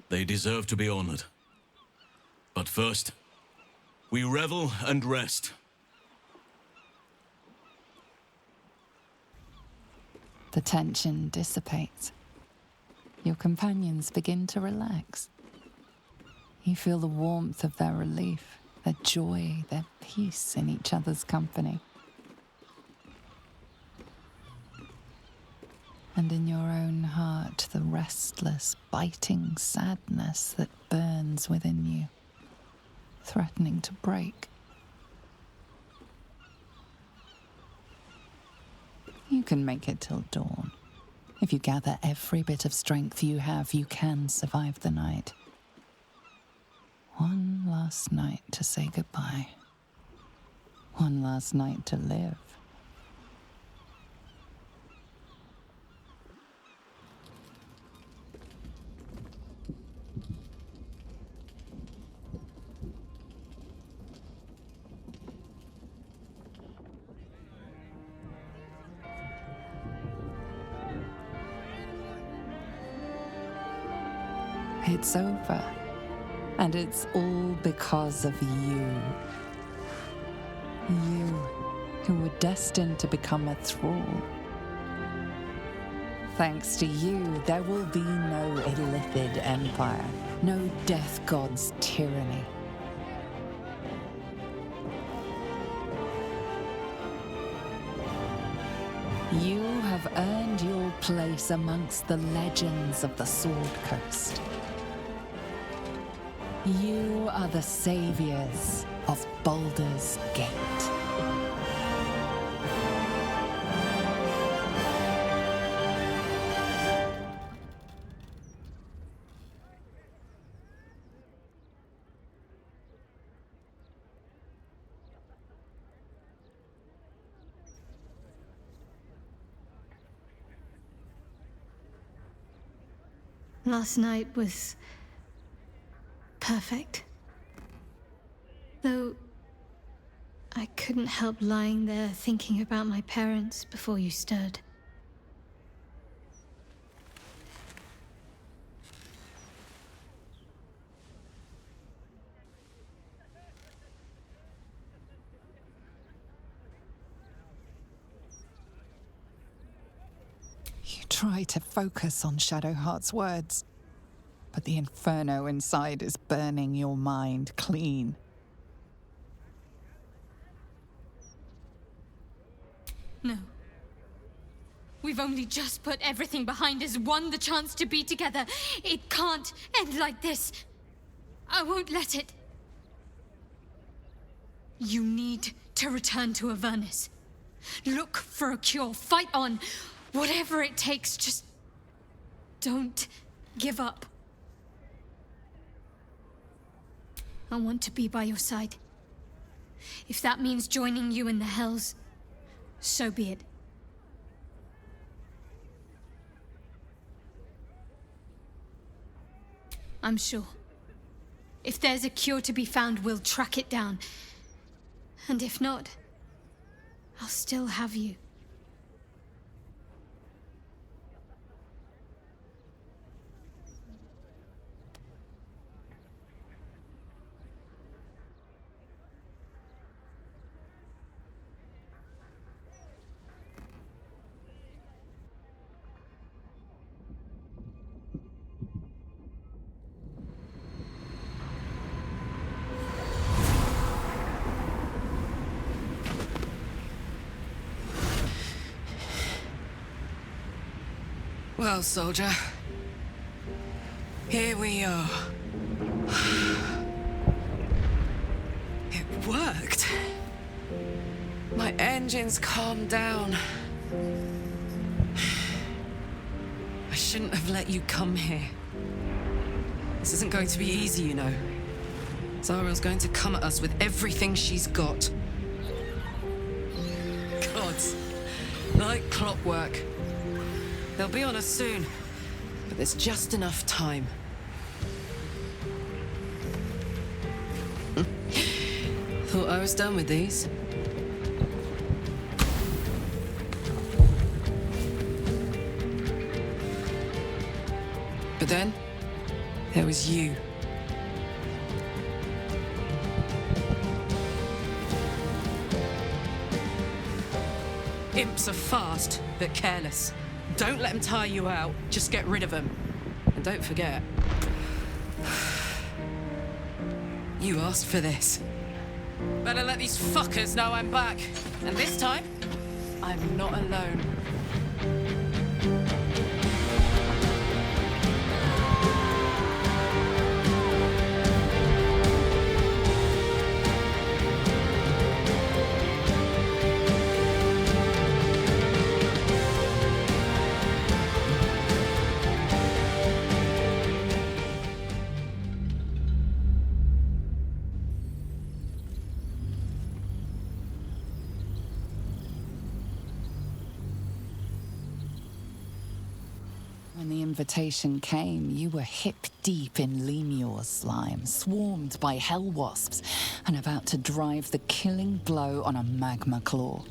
They deserve to be honored. But first, we revel and rest. The tension dissipates. Your companions begin to relax. You feel the warmth of their relief, their joy, their peace in each other's company. And in your own heart, the restless, biting sadness that burns within you, threatening to break. You can make it till dawn. If you gather every bit of strength you have, you can survive the night. One last night to say goodbye. One last night to live. It's over. And it's all because of you. You, who were destined to become a thrall. Thanks to you, there will be no Illithid empire, no death god's tyranny. You have earned your place amongst the legends of the Sword Coast. You are the saviors of Baldur's Gate. Last night was perfect. Though I couldn't help lying there thinking about my parents before you stirred. try to focus on Shadowheart's words, but the inferno inside is burning your mind clean. No. We've only just put everything behind us, won the chance to be together. It can't end like this. I won't let it. You need to return to Avernus. Look for a cure. Fight on. Whatever it takes, just don't give up. I want to be by your side. If that means joining you in the Hells, so be it. I'm sure. If there's a cure to be found, we'll track it down. And if not, I'll still have you. Well, soldier, here we are. It worked. My engines calmed down. I shouldn't have let you come here. This isn't going to be easy, you know. Zariel's going to come at us with everything she's got. Gods, like clockwork. They'll be on us soon, but there's just enough time. Thought I was done with these. But then, there was you. Imps are fast, but careless. Don't let them tire you out, just get rid of them. And don't forget, you asked for this. Better let these fuckers know I'm back. And this time, I'm not alone. When the invitation came, you were hip-deep in Lemure slime, swarmed by hell wasps, and about to drive the killing blow on a magma claw.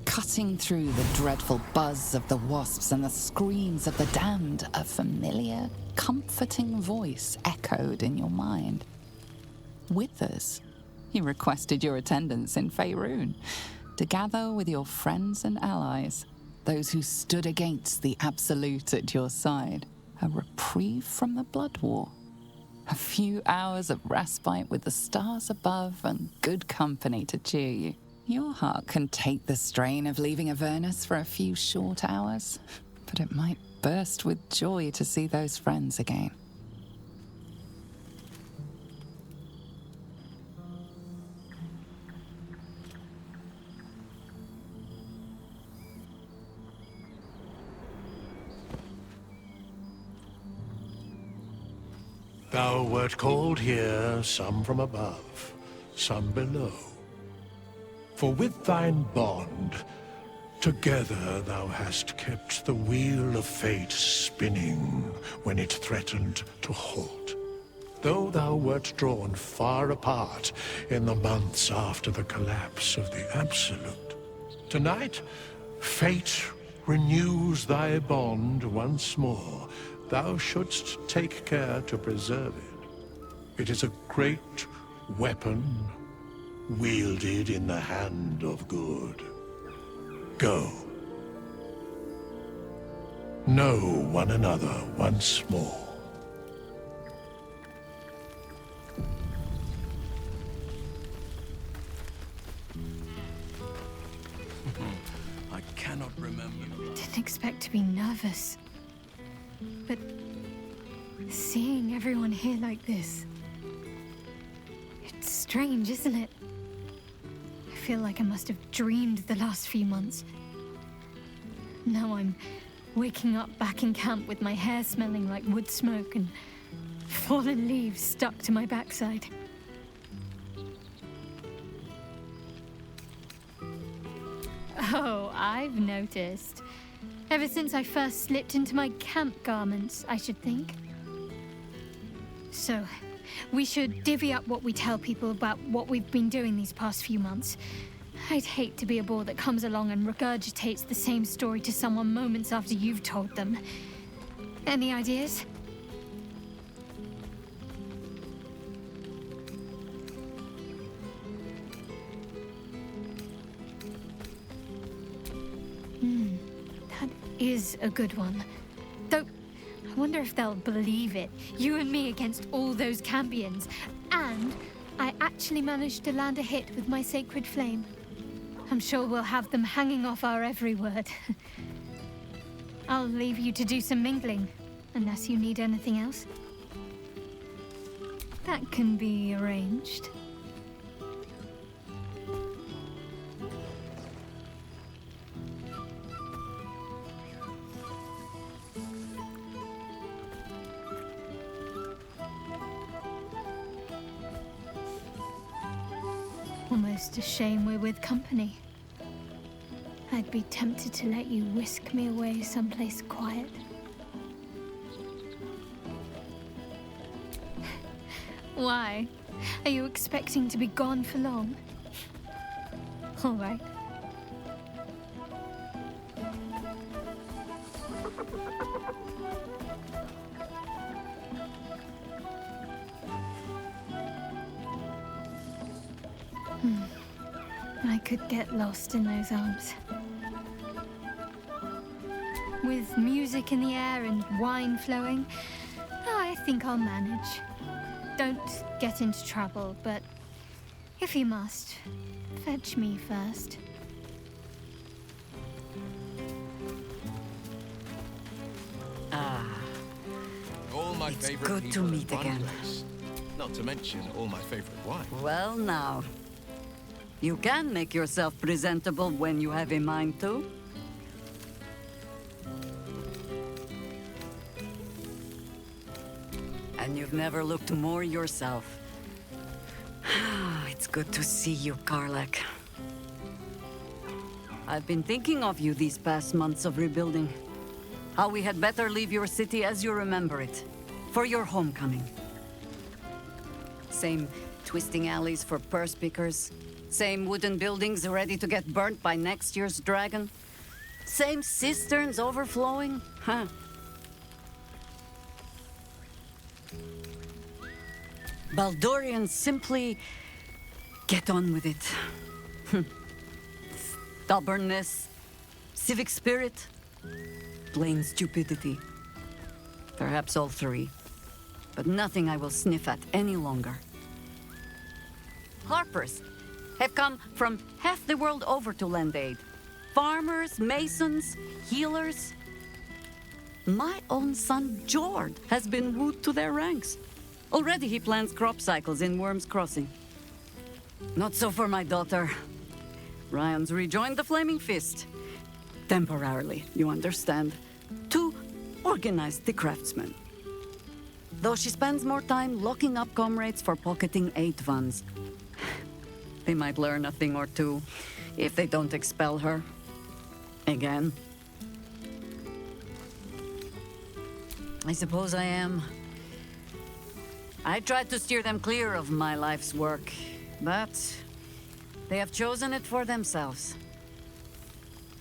Cutting through the dreadful buzz of the wasps and the screams of the damned, a familiar, comforting voice echoed in your mind. Withers, he requested your attendance in Faerun, to gather with your friends and allies, those who stood against the Absolute at your side. A reprieve from the Blood War. A few hours of respite with the stars above and good company to cheer you. Your heart can take the strain of leaving Avernus for a few short hours, but it might burst with joy to see those friends again. Thou wert called here, some from above, some below. For with thine bond, together thou hast kept the wheel of fate spinning when it threatened to halt. Though thou wert drawn far apart in the months after the collapse of the Absolute, tonight, fate renews thy bond once more. Thou shouldst take care to preserve it. It is a great weapon, wielded in the hand of good. Go. Know one another once more. I cannot remember. Didn't expect to be nervous. But seeing everyone here like this, it's strange, isn't it? I feel like I must have dreamed the last few months. Now I'm waking up back in camp with my hair smelling like wood smoke and fallen leaves stuck to my backside. Oh, I've noticed. Ever since I first slipped into my camp garments, I should think. So, we should divvy up what we tell people about what we've been doing these past few months. I'd hate to be a bore that comes along and regurgitates the same story to someone moments after you've told them. Any ideas? That is a good one. Though, I wonder if they'll believe it. You and me against all those Cambions. And I actually managed to land a hit with my sacred flame. I'm sure we'll have them hanging off our every word. I'll leave you to do some mingling, unless you need anything else. That can be arranged. Almost a shame we're with company. I'd be tempted to let you whisk me away someplace quiet. Why? Are you expecting to be gone for long? All right. I could get lost in those arms. With music in the air and wine flowing, I think I'll manage. Don't get into trouble, but if you must, fetch me first. All my It's favorite good to people in meet one again. place. Not to mention all my favorite wine. Well now, you can make yourself presentable when you have a mind to. And you've never looked more yourself. It's good to see you, Karlach. I've been thinking of you these past months of rebuilding. How we had better leave your city as you remember it, for your homecoming. Same twisting alleys for purse pickers. Same wooden buildings ready to get burnt by next year's dragon. Same cisterns overflowing, huh? Baldurians simply get on with it. Stubbornness, civic spirit, plain stupidity. Perhaps all three, but nothing I will sniff at any longer. Harpers have come from half the world over to lend aid. Farmers, masons, healers. My own son, Jord, has been wooed to their ranks. Already he plans crop cycles in Worm's Crossing. Not so for my daughter. Ryan's rejoined the Flaming Fist. Temporarily, you understand. To organize the craftsmen. Though she spends more time locking up comrades for pocketing aid funds. They might learn a thing or two if they don't expel her. Again. I suppose I am. I tried to steer them clear of my life's work, but they have chosen it for themselves.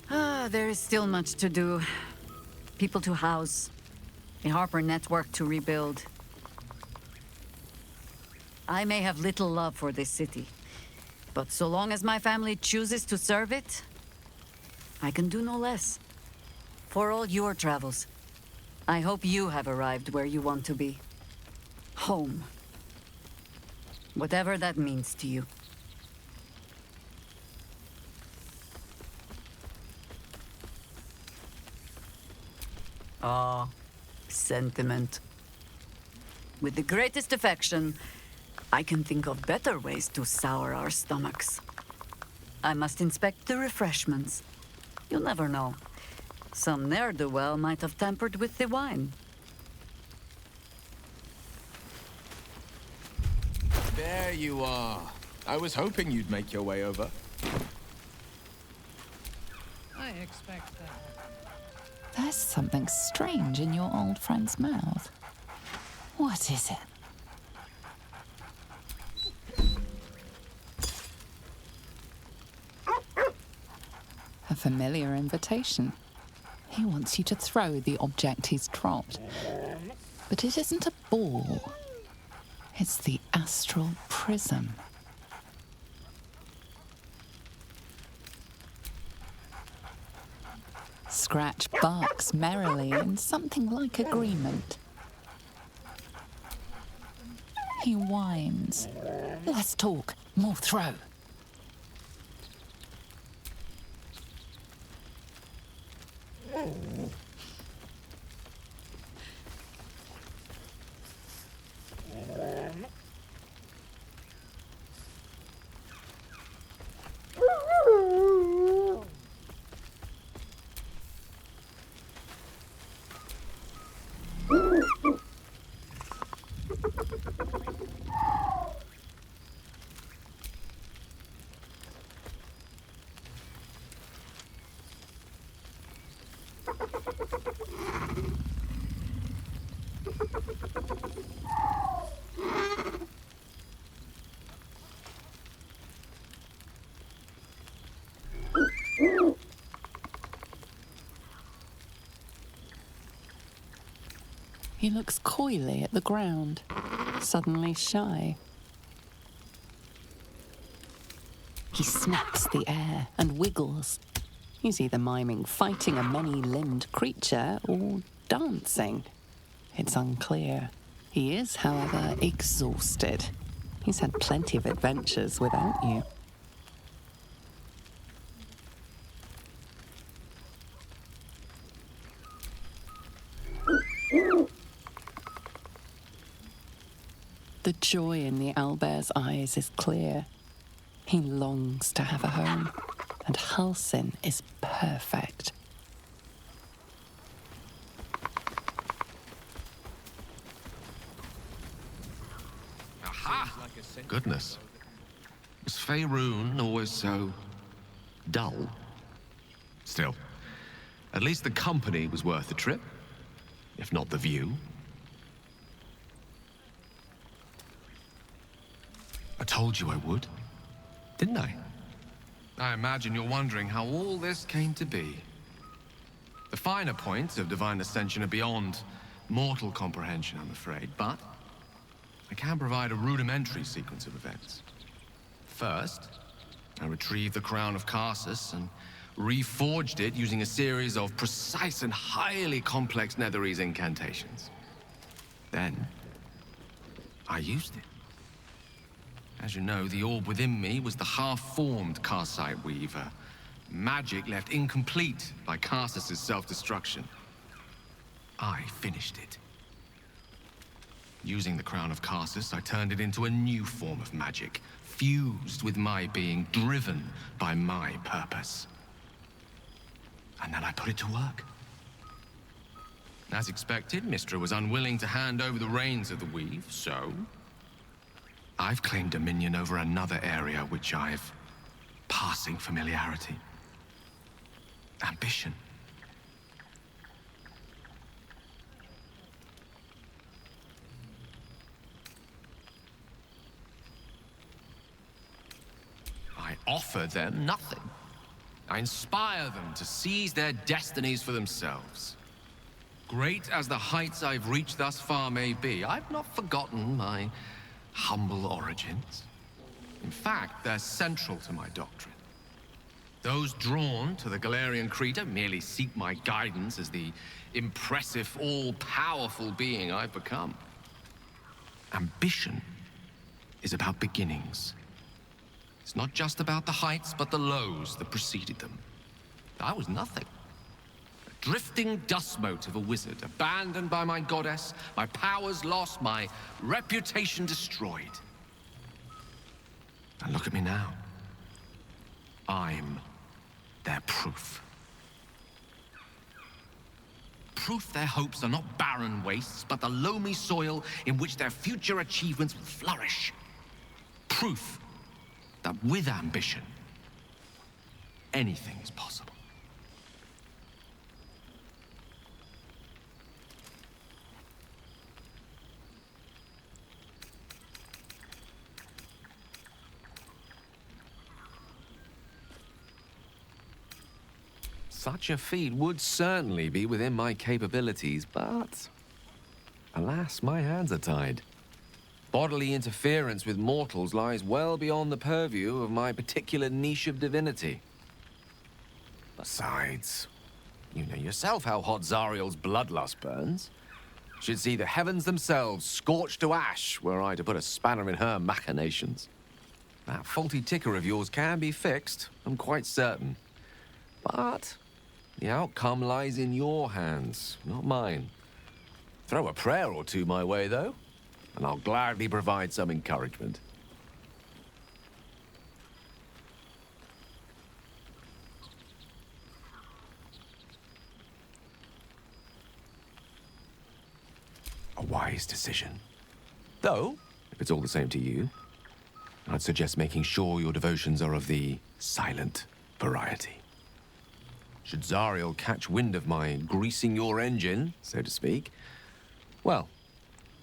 There is still much to do. People to house, a Harper network to rebuild. I may have little love for this city, but so long as my family chooses to serve it, I can do no less. for all your travels. I hope you have arrived where you want to be. Home. Whatever that means to you. Ah, sentiment. With the greatest affection, I can think of better ways to sour our stomachs. I must inspect the refreshments. You'll never know. Some ne'er-do-well might have tampered with the wine. There you are. I was hoping you'd make your way over. I expect that. There's something strange in your old friend's mouth. What is it? A familiar invitation. He wants you to throw the object he's dropped. But it isn't a ball. It's the astral prism. Scratch barks merrily in something like agreement. He whines. Less talk, more throw. He looks coyly at the ground, suddenly shy. He snaps the air and wiggles. He's either miming fighting a many-limbed creature or dancing. It's unclear. He is, however, exhausted. He's had plenty of adventures without you. The joy in the owlbear's eyes is clear. He longs to have a home, and Halsin is perfect. Aha! Goodness. Was Faerun always so dull? Still, at least the company was worth the trip, if not the view. I told you I would, didn't I? I imagine you're wondering how all this came to be. The finer points of divine ascension are beyond mortal comprehension, I'm afraid, but I can provide a rudimentary sequence of events. First, I retrieved the crown of Karsus and reforged it using a series of precise and highly complex Netherese incantations. Then, I used it. As you know, the orb within me was the half-formed Karsite Weaver. Magic left incomplete by Karsus' self-destruction. I finished it. Using the Crown of Karsus, I turned it into a new form of magic, fused with my being, driven by my purpose. And then I put it to work. As expected, Mystra was unwilling to hand over the reins of the Weave, so I've claimed dominion over another area which I've passing familiarity. Ambition. I offer them nothing. I inspire them to seize their destinies for themselves. Great as the heights I've reached thus far may be, I've not forgotten my humble origins. In fact, they're central to my doctrine. Those drawn to the Galarian Creed don't merely seek my guidance as the impressive, all-powerful being I've become. Ambition is about beginnings. It's not just about the heights, but the lows that preceded them. I was nothing. A drifting dust mote of a wizard, abandoned by my goddess, my powers lost, my reputation destroyed. And look at me now. I'm their proof. Proof their hopes are not barren wastes, but the loamy soil in which their future achievements will flourish. Proof that with ambition, anything is possible. Such a feat would certainly be within my capabilities, but alas, my hands are tied. Bodily interference with mortals lies well beyond the purview of my particular niche of divinity. Besides, you know yourself how hot Zariel's bloodlust burns. She'd see the heavens themselves scorched to ash were I to put a spanner in her machinations. That faulty ticker of yours can be fixed, I'm quite certain. But the outcome lies in your hands, not mine. Throw a prayer or two my way, though, and I'll gladly provide some encouragement. A wise decision. Though, if it's all the same to you, I'd suggest making sure your devotions are of the silent variety. Should Zariel catch wind of my greasing your engine, so to speak, well,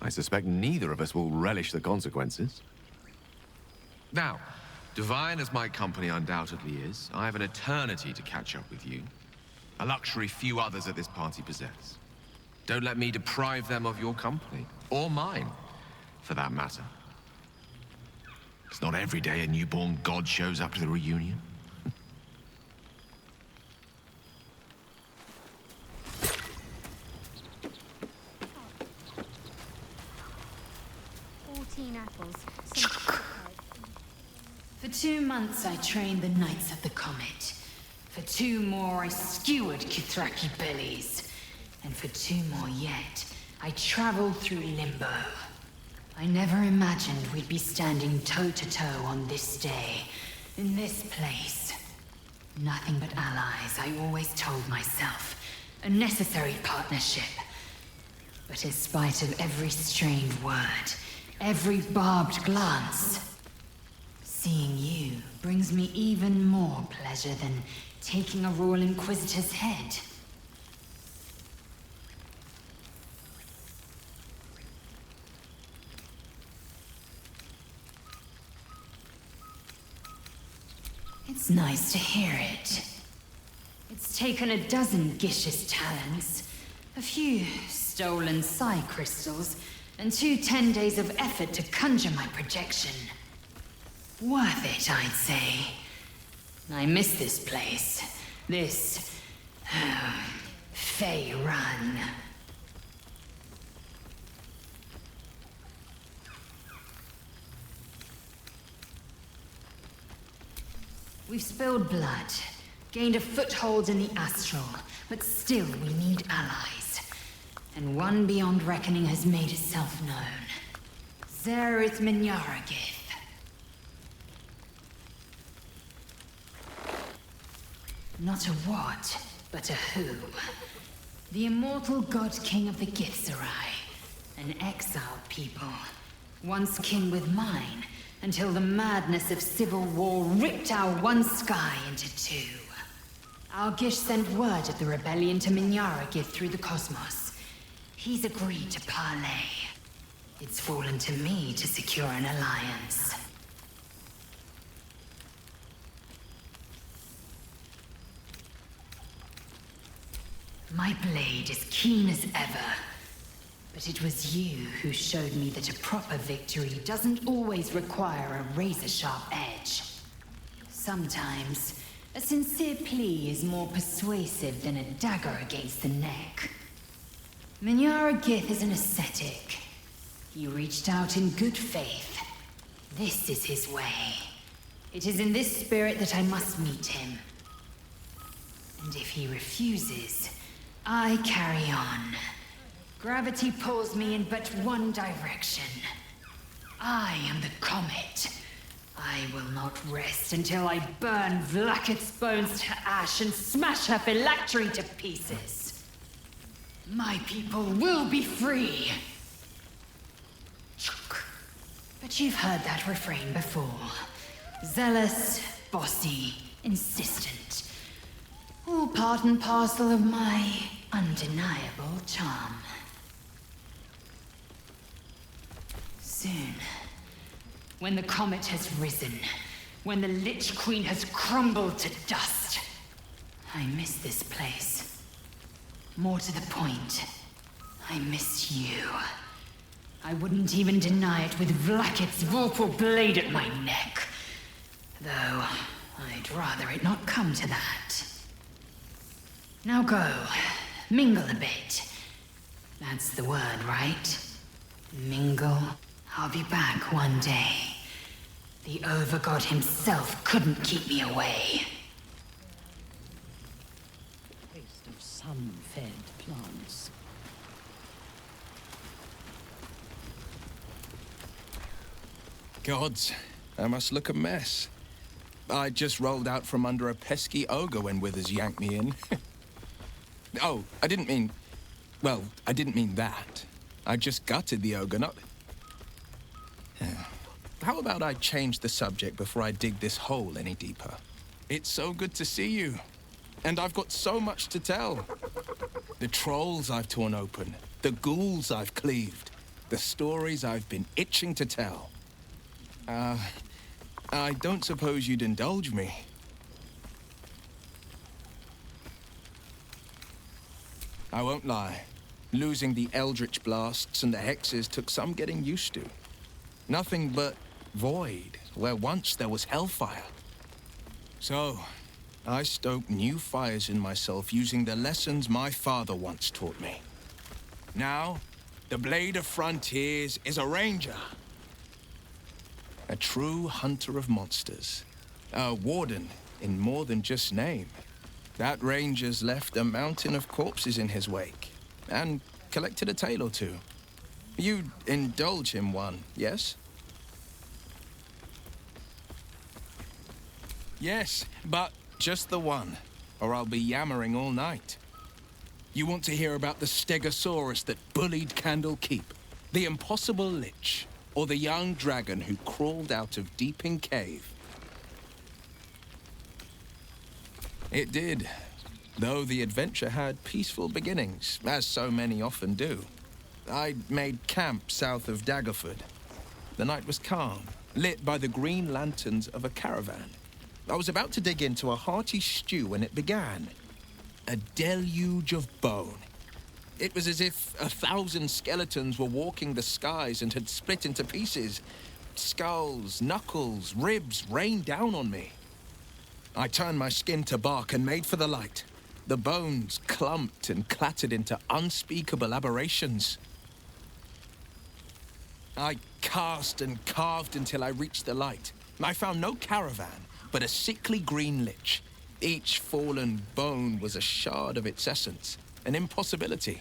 I suspect neither of us will relish the consequences. Now, divine as my company undoubtedly is, I have an eternity to catch up with you. A luxury few others at this party possess. Don't let me deprive them of your company, or mine, for that matter. It's not every day a newborn god shows up to the reunion. 14 apples. For 2 months I trained the Knights of the Comet. For 2 more I skewered Kithraki bellies. And for 2 more yet, I traveled through Limbo. I never imagined we'd be standing toe-to-toe on this day, in this place. Nothing but allies, I always told myself. A necessary partnership. But in spite of every strained word, every barbed glance, seeing you brings me even more pleasure than taking a Royal Inquisitor's head. It's nice to hear it. It's taken a dozen Gish's talents, a few stolen psi crystals, and 2 10 days of effort to conjure my projection. Worth it, I'd say. I miss this place. This... Fey Run. We've spilled blood, gained a foothold in the astral, but still we need allies. And one beyond reckoning has made itself known. Zerith Minyaragith. Not a what, but a who. The immortal god king of the Githzerai. An exiled people, once kin with mine, until the madness of civil war ripped our one sky into 2. Our Gish sent word of the rebellion to Minyaragith through the cosmos. He's agreed to parley. It's fallen to me to secure an alliance. My blade is keen as ever. But it was you who showed me that a proper victory doesn't always require a razor-sharp edge. Sometimes, A sincere plea is more persuasive than a dagger against the neck. Minyara Gith is an ascetic. He reached out in good faith. This is his way. It is in this spirit that I must meet him. And if he refuses, I carry on. Gravity pulls me in but one direction. I am the comet. I will not rest until I burn Vlaakith's bones to ash and smash her phylactery to pieces. My people will be free. But you've heard that refrain before. Zealous, bossy, insistent. All part and parcel of my undeniable charm. Soon, when the comet has risen, when the Lich Queen has crumbled to dust, I miss this place. More to the point, I miss you. I wouldn't even deny it with Vlaakith's vorpal blade at my neck. Though, I'd rather it not come to that. Now go, mingle a bit. That's the word, right? Mingle. I'll be back one day. The Overgod himself couldn't keep me away. Taste of sun-fed plants. Gods, I must look a mess. I just rolled out from under a pesky ogre when Withers yanked me in. Oh, I didn't mean... Well, I didn't mean that. I just gutted the ogre, not... How about I change the subject before I dig this hole any deeper? It's so good to see you. And I've got so much to tell. The trolls I've torn open, the ghouls I've cleaved, the stories I've been itching to tell. I don't suppose you'd indulge me. I won't lie. Losing the eldritch blasts and the hexes took some getting used to. Nothing but void, where once there was hellfire. So, I stoked new fires in myself using the lessons my father once taught me. Now, the Blade of Frontiers is a ranger. A true hunter of monsters. A warden in more than just name. That ranger's left a mountain of corpses in his wake, and collected a tale or two. You'd indulge him one, yes? Yes, but just the one, or I'll be yammering all night. You want to hear about the Stegosaurus that bullied Candle Keep, the impossible Lich, or the young dragon who crawled out of Deeping Cave? It did, though the adventure had peaceful beginnings, as so many often do. I'd made camp south of Daggerford. The night was calm, lit by the green lanterns of a caravan. I was about to dig into a hearty stew when it began. A deluge of bone. It was as if 1,000 skeletons were walking the skies and had split into pieces. Skulls, knuckles, ribs rained down on me. I turned my skin to bark and made for the light. The bones clumped and clattered into unspeakable aberrations. I cast and carved until I reached the light. I found no caravan, but a sickly green lich. Each fallen bone was a shard of its essence, an impossibility.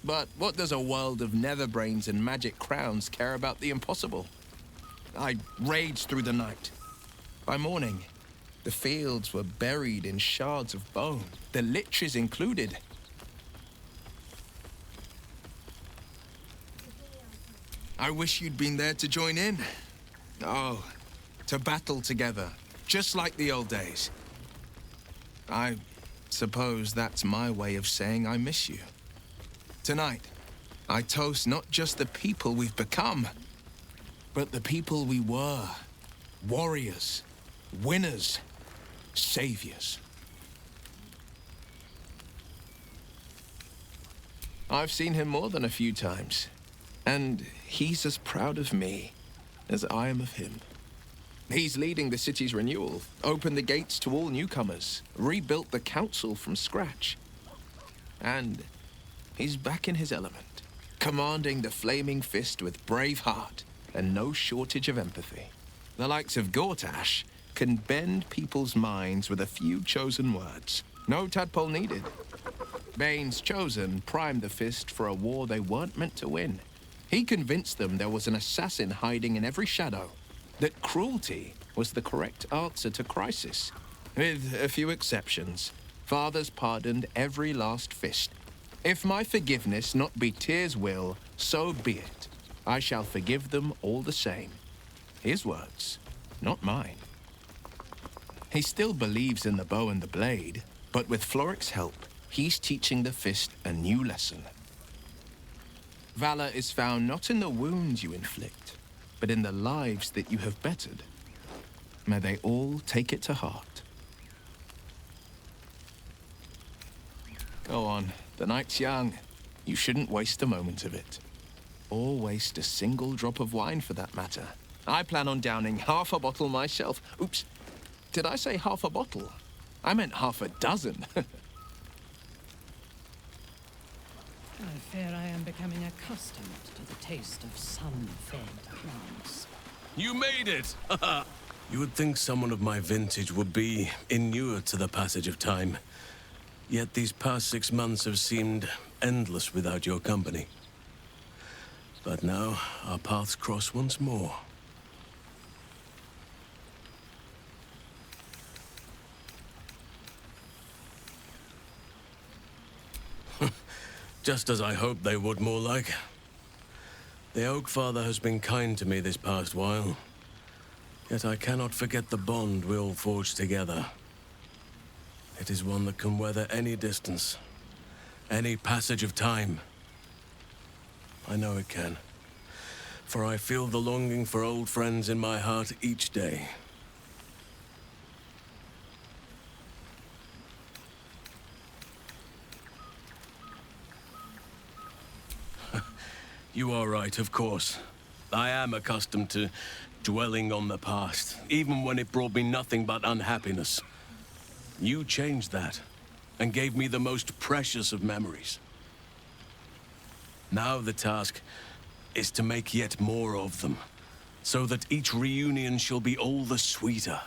But what does a world of netherbrains and magic crowns care about the impossible? I raged through the night. By morning, the fields were buried in shards of bone, the liches included. I wish you'd been there to join in. Oh, to battle together, just like the old days. I suppose that's my way of saying I miss you. Tonight, I toast not just the people we've become, but the people we were. Warriors, winners, saviors. I've seen him more than a few times, and he's as proud of me as I am of him. He's leading the city's renewal, opened the gates to all newcomers, rebuilt the council from scratch. And he's back in his element, commanding the Flaming Fist with brave heart and no shortage of empathy. The likes of Gortash can bend people's minds with a few chosen words. No tadpole needed. Bane's Chosen primed the Fist for a war they weren't meant to win. He convinced them there was an assassin hiding in every shadow, that cruelty was the correct answer to crisis. With a few exceptions, fathers pardoned every last Fist. If my forgiveness not be Tyr's will, so be it. I shall forgive them all the same. His words, not mine. He still believes in the bow and the blade, but with Floric's help, he's teaching the Fist a new lesson. Valor is found not in the wounds you inflict, but in the lives that you have bettered. May they all take it to heart. Go on, the night's young. You shouldn't waste a moment of it. Or waste a single drop of wine for that matter. I plan on downing half a bottle myself. Oops, did I say half a bottle? I meant half a dozen. I fear I am becoming accustomed to the taste of sun-fed plants. You made it! You would think someone of my vintage would be inured to the passage of time. Yet these past 6 months have seemed endless without your company. But now, our paths cross once more. Just as I hoped they would, more like. The Oak Father has been kind to me this past while. Yet I cannot forget the bond we all forged together. It is one that can weather any distance, any passage of time. I know it can, for I feel the longing for old friends in my heart each day. You are right, of course. I am accustomed to dwelling on the past, even when it brought me nothing but unhappiness. You changed that, and gave me the most precious of memories. Now the task is to make yet more of them, so that each reunion shall be all the sweeter.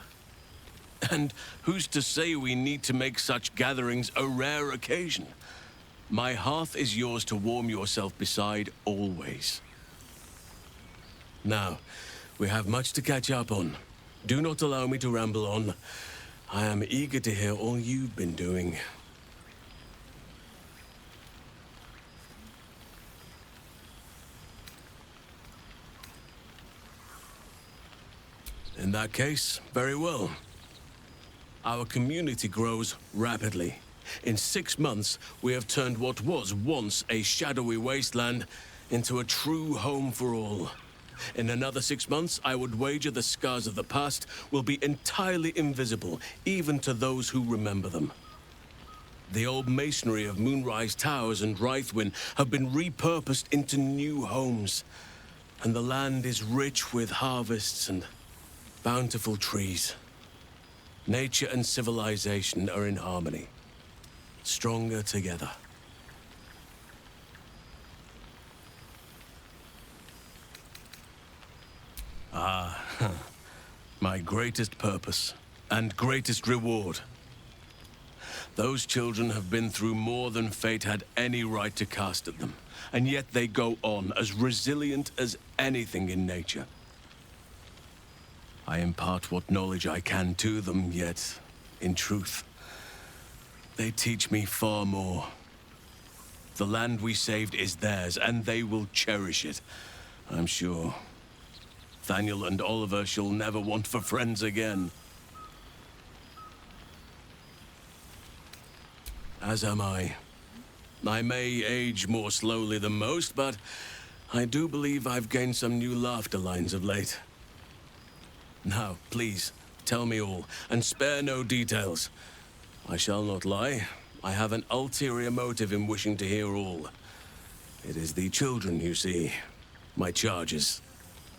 And who's to say we need to make such gatherings a rare occasion? My hearth is yours to warm yourself beside always. Now, we have much to catch up on. Do not allow me to ramble on. I am eager to hear all you've been doing. In that case, very well. Our community grows rapidly. In 6 months, we have turned what was once a shadowy wasteland into a true home for all. In another 6 months, I would wager the scars of the past will be entirely invisible, even to those who remember them. The old masonry of Moonrise Towers and Rythwin have been repurposed into new homes, and the land is rich with harvests and bountiful trees. Nature and civilization are in harmony, stronger together. My greatest purpose and greatest reward. Those children have been through more than fate had any right to cast at them, and yet they go on as resilient as anything in nature. I impart what knowledge I can to them, yet, in truth, they teach me far more. The land we saved is theirs, and they will cherish it, I'm sure. Thaniel and Oliver shall never want for friends again. As am I. I may age more slowly than most, but I do believe I've gained some new laughter lines of late. Now, please, tell me all, and spare no details. I shall not lie. I have an ulterior motive in wishing to hear all. It is the children, you see. My charges.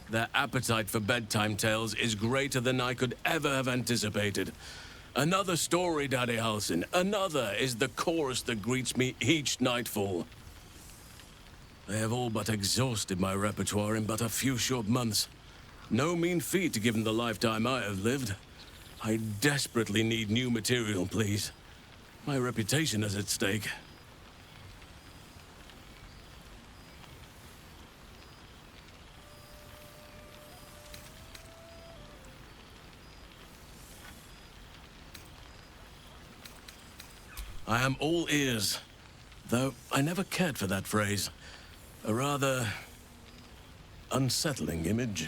Their appetite for bedtime tales is greater than I could ever have anticipated. Another story, Daddy Halsin. Another is the chorus that greets me each nightfall. They have all but exhausted my repertoire in but a few short months. No mean feat given the lifetime I have lived. I desperately need new material, please. My reputation is at stake. I am all ears, though I never cared for that phrase. A rather unsettling image.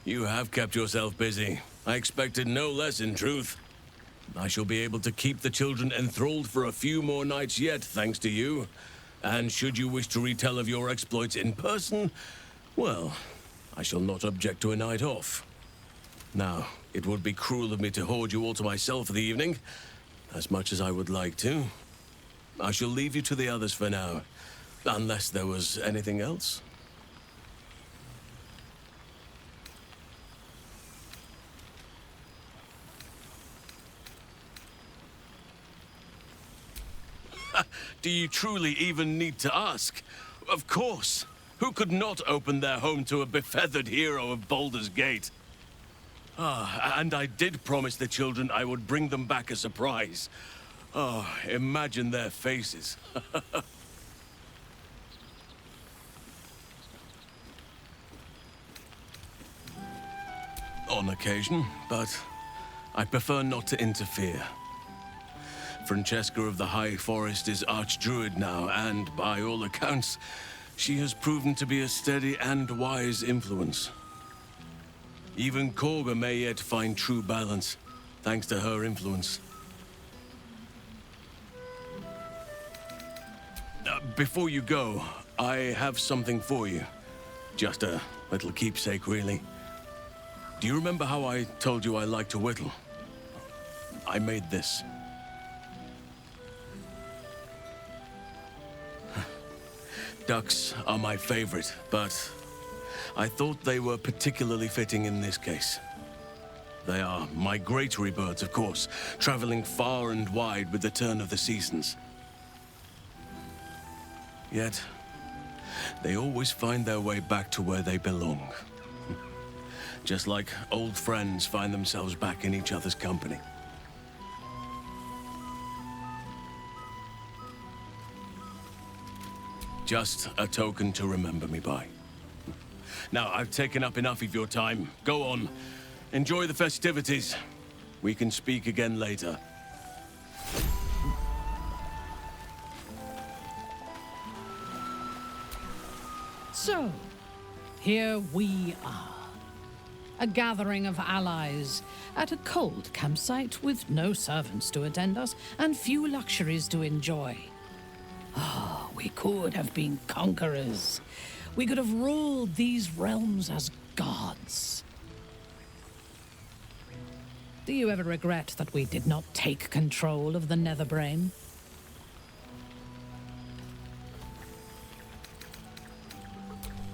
You have kept yourself busy. I expected no less, in truth. I shall be able to keep the children enthralled for a few more nights yet, thanks to you. And should you wish to retell of your exploits in person, well, I shall not object to a night off. Now, it would be cruel of me to hoard you all to myself for the evening, as much as I would like to. I shall leave you to the others for now, unless there was anything else. Do you truly even need to ask? Of course. Who could not open their home to a befeathered hero of Baldur's Gate? Ah, and I did promise the children I would bring them back a surprise. Oh, imagine their faces. On occasion, but I prefer not to interfere. Francesca of the High Forest is Archdruid now, and by all accounts, she has proven to be a steady and wise influence. Even Korga may yet find true balance, thanks to her influence. Before you go, I have something for you. Just a little keepsake, really. Do you remember how I told you I like to whittle? I made this. Ducks are my favorite, but I thought they were particularly fitting in this case. They are migratory birds, of course, traveling far and wide with the turn of the seasons. Yet, they always find their way back to where they belong. Just like old friends find themselves back in each other's company. Just a token to remember me by. Now, I've taken up enough of your time. Go on. Enjoy the festivities. We can speak again later. So, here we are. A gathering of allies at a cold campsite with no servants to attend us and few luxuries to enjoy. Oh, we could have been conquerors. We could have ruled these realms as gods. Do you ever regret that we did not take control of the Netherbrain?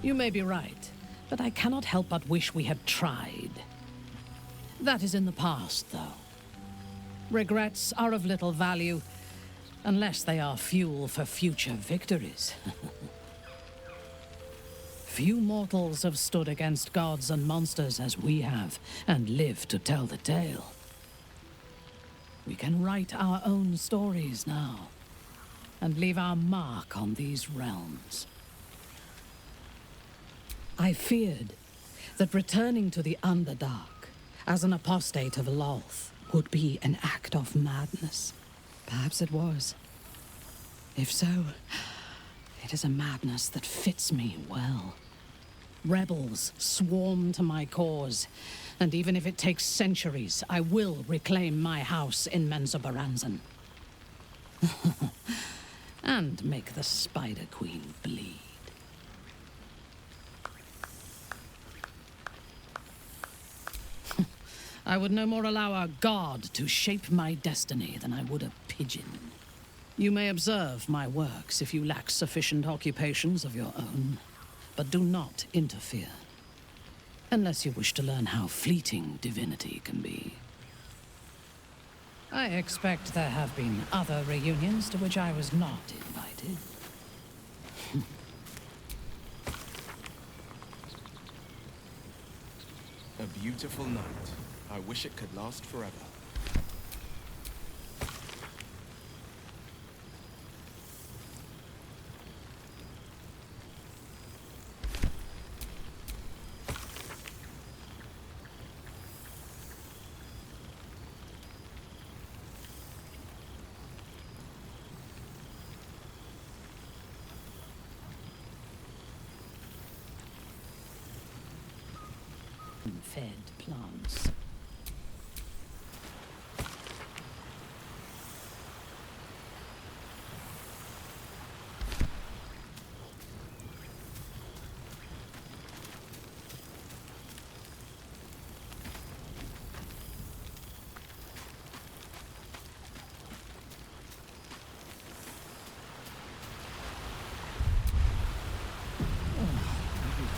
You may be right, but I cannot help but wish we had tried. That is in the past, though. Regrets are of little value, unless they are fuel for future victories. Few mortals have stood against gods and monsters as we have, and lived to tell the tale. We can write our own stories now, and leave our mark on these realms. I feared that returning to the Underdark as an apostate of Lolth would be an act of madness. Perhaps it was. If so, it is a madness that fits me well. Rebels swarm to my cause, and even if it takes centuries, I will reclaim my house in Menzoberranzan. And make the Spider Queen bleed. I would no more allow a god to shape my destiny than I would a pigeon. You may observe my works if you lack sufficient occupations of your own, but do not interfere. Unless you wish to learn how fleeting divinity can be. I expect there have been other reunions to which I was not invited. A beautiful night. I wish it could last forever. Fed plants.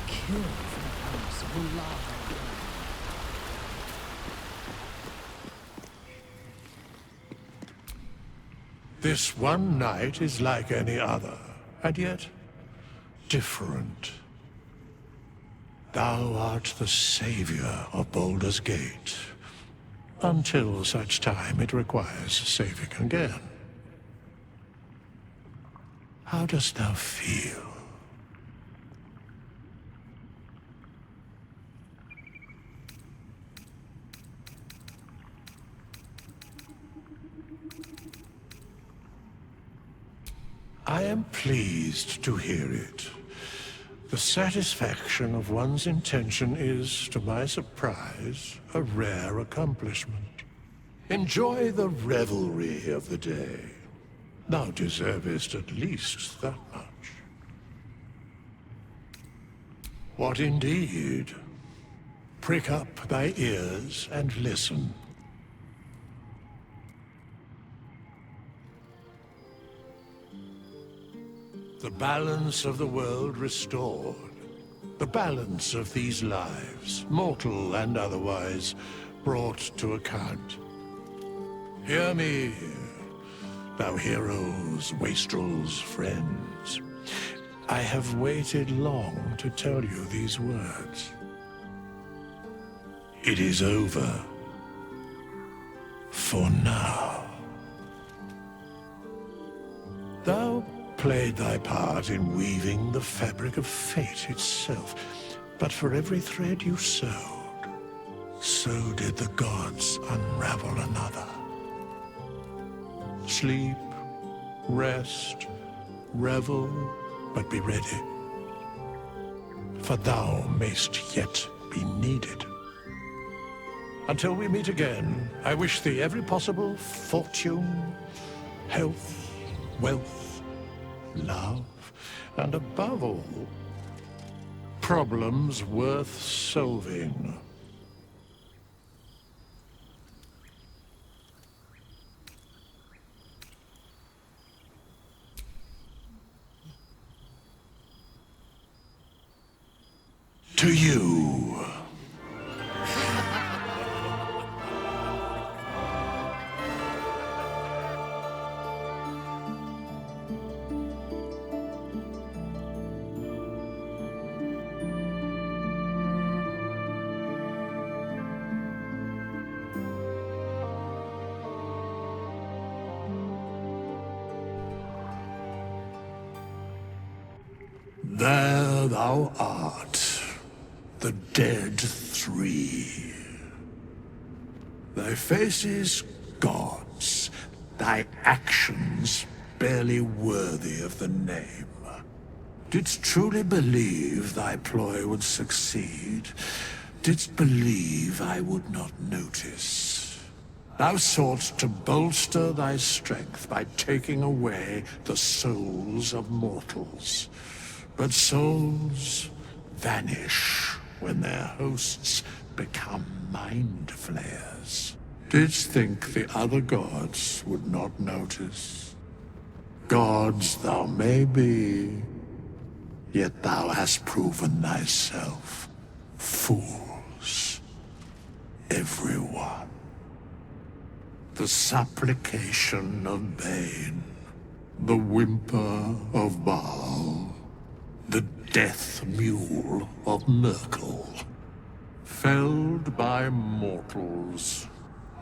Killed for the house of lava. This one night is like any other, and yet different. Thou art the savior of Baldur's Gate, until such time it requires saving again. How dost thou feel? I am pleased to hear it. The satisfaction of one's intention is, to my surprise, a rare accomplishment. Enjoy the revelry of the day. Thou deservest at least that much. What indeed? Prick up thy ears and listen. The balance of the world restored. The balance of these lives, mortal and otherwise, brought to account. Hear me, thou heroes, wastrels, friends. I have waited long to tell you these words. It is over. For now. Thou played thy part in weaving the fabric of fate itself, but for every thread you sewed, so did the gods unravel another. Sleep, rest, revel, but be ready, for thou mayst yet be needed. Until we meet again, I wish thee every possible fortune, health, wealth, love, and above all, problems worth solving. To you. There thou art, the dead three. Thy faces gods, thy actions barely worthy of the name. Didst truly believe thy ploy would succeed? Didst believe I would not notice? Thou sought to bolster thy strength by taking away the souls of mortals. But souls vanish when their hosts become mind flayers. Didst think the other gods would not notice? Gods thou may be, yet thou hast proven thyself fools. Everyone. The supplication of Bane, the whimper of Baal, the death mule of Merkel. Felled by mortals.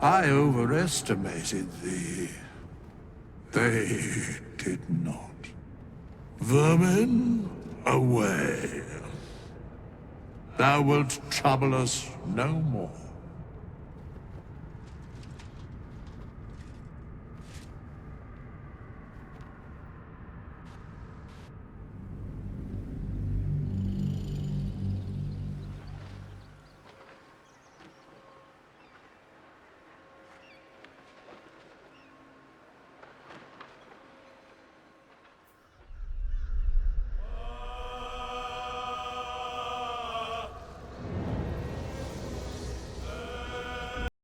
I overestimated thee. They did not. Vermin, away. Thou wilt trouble us no more.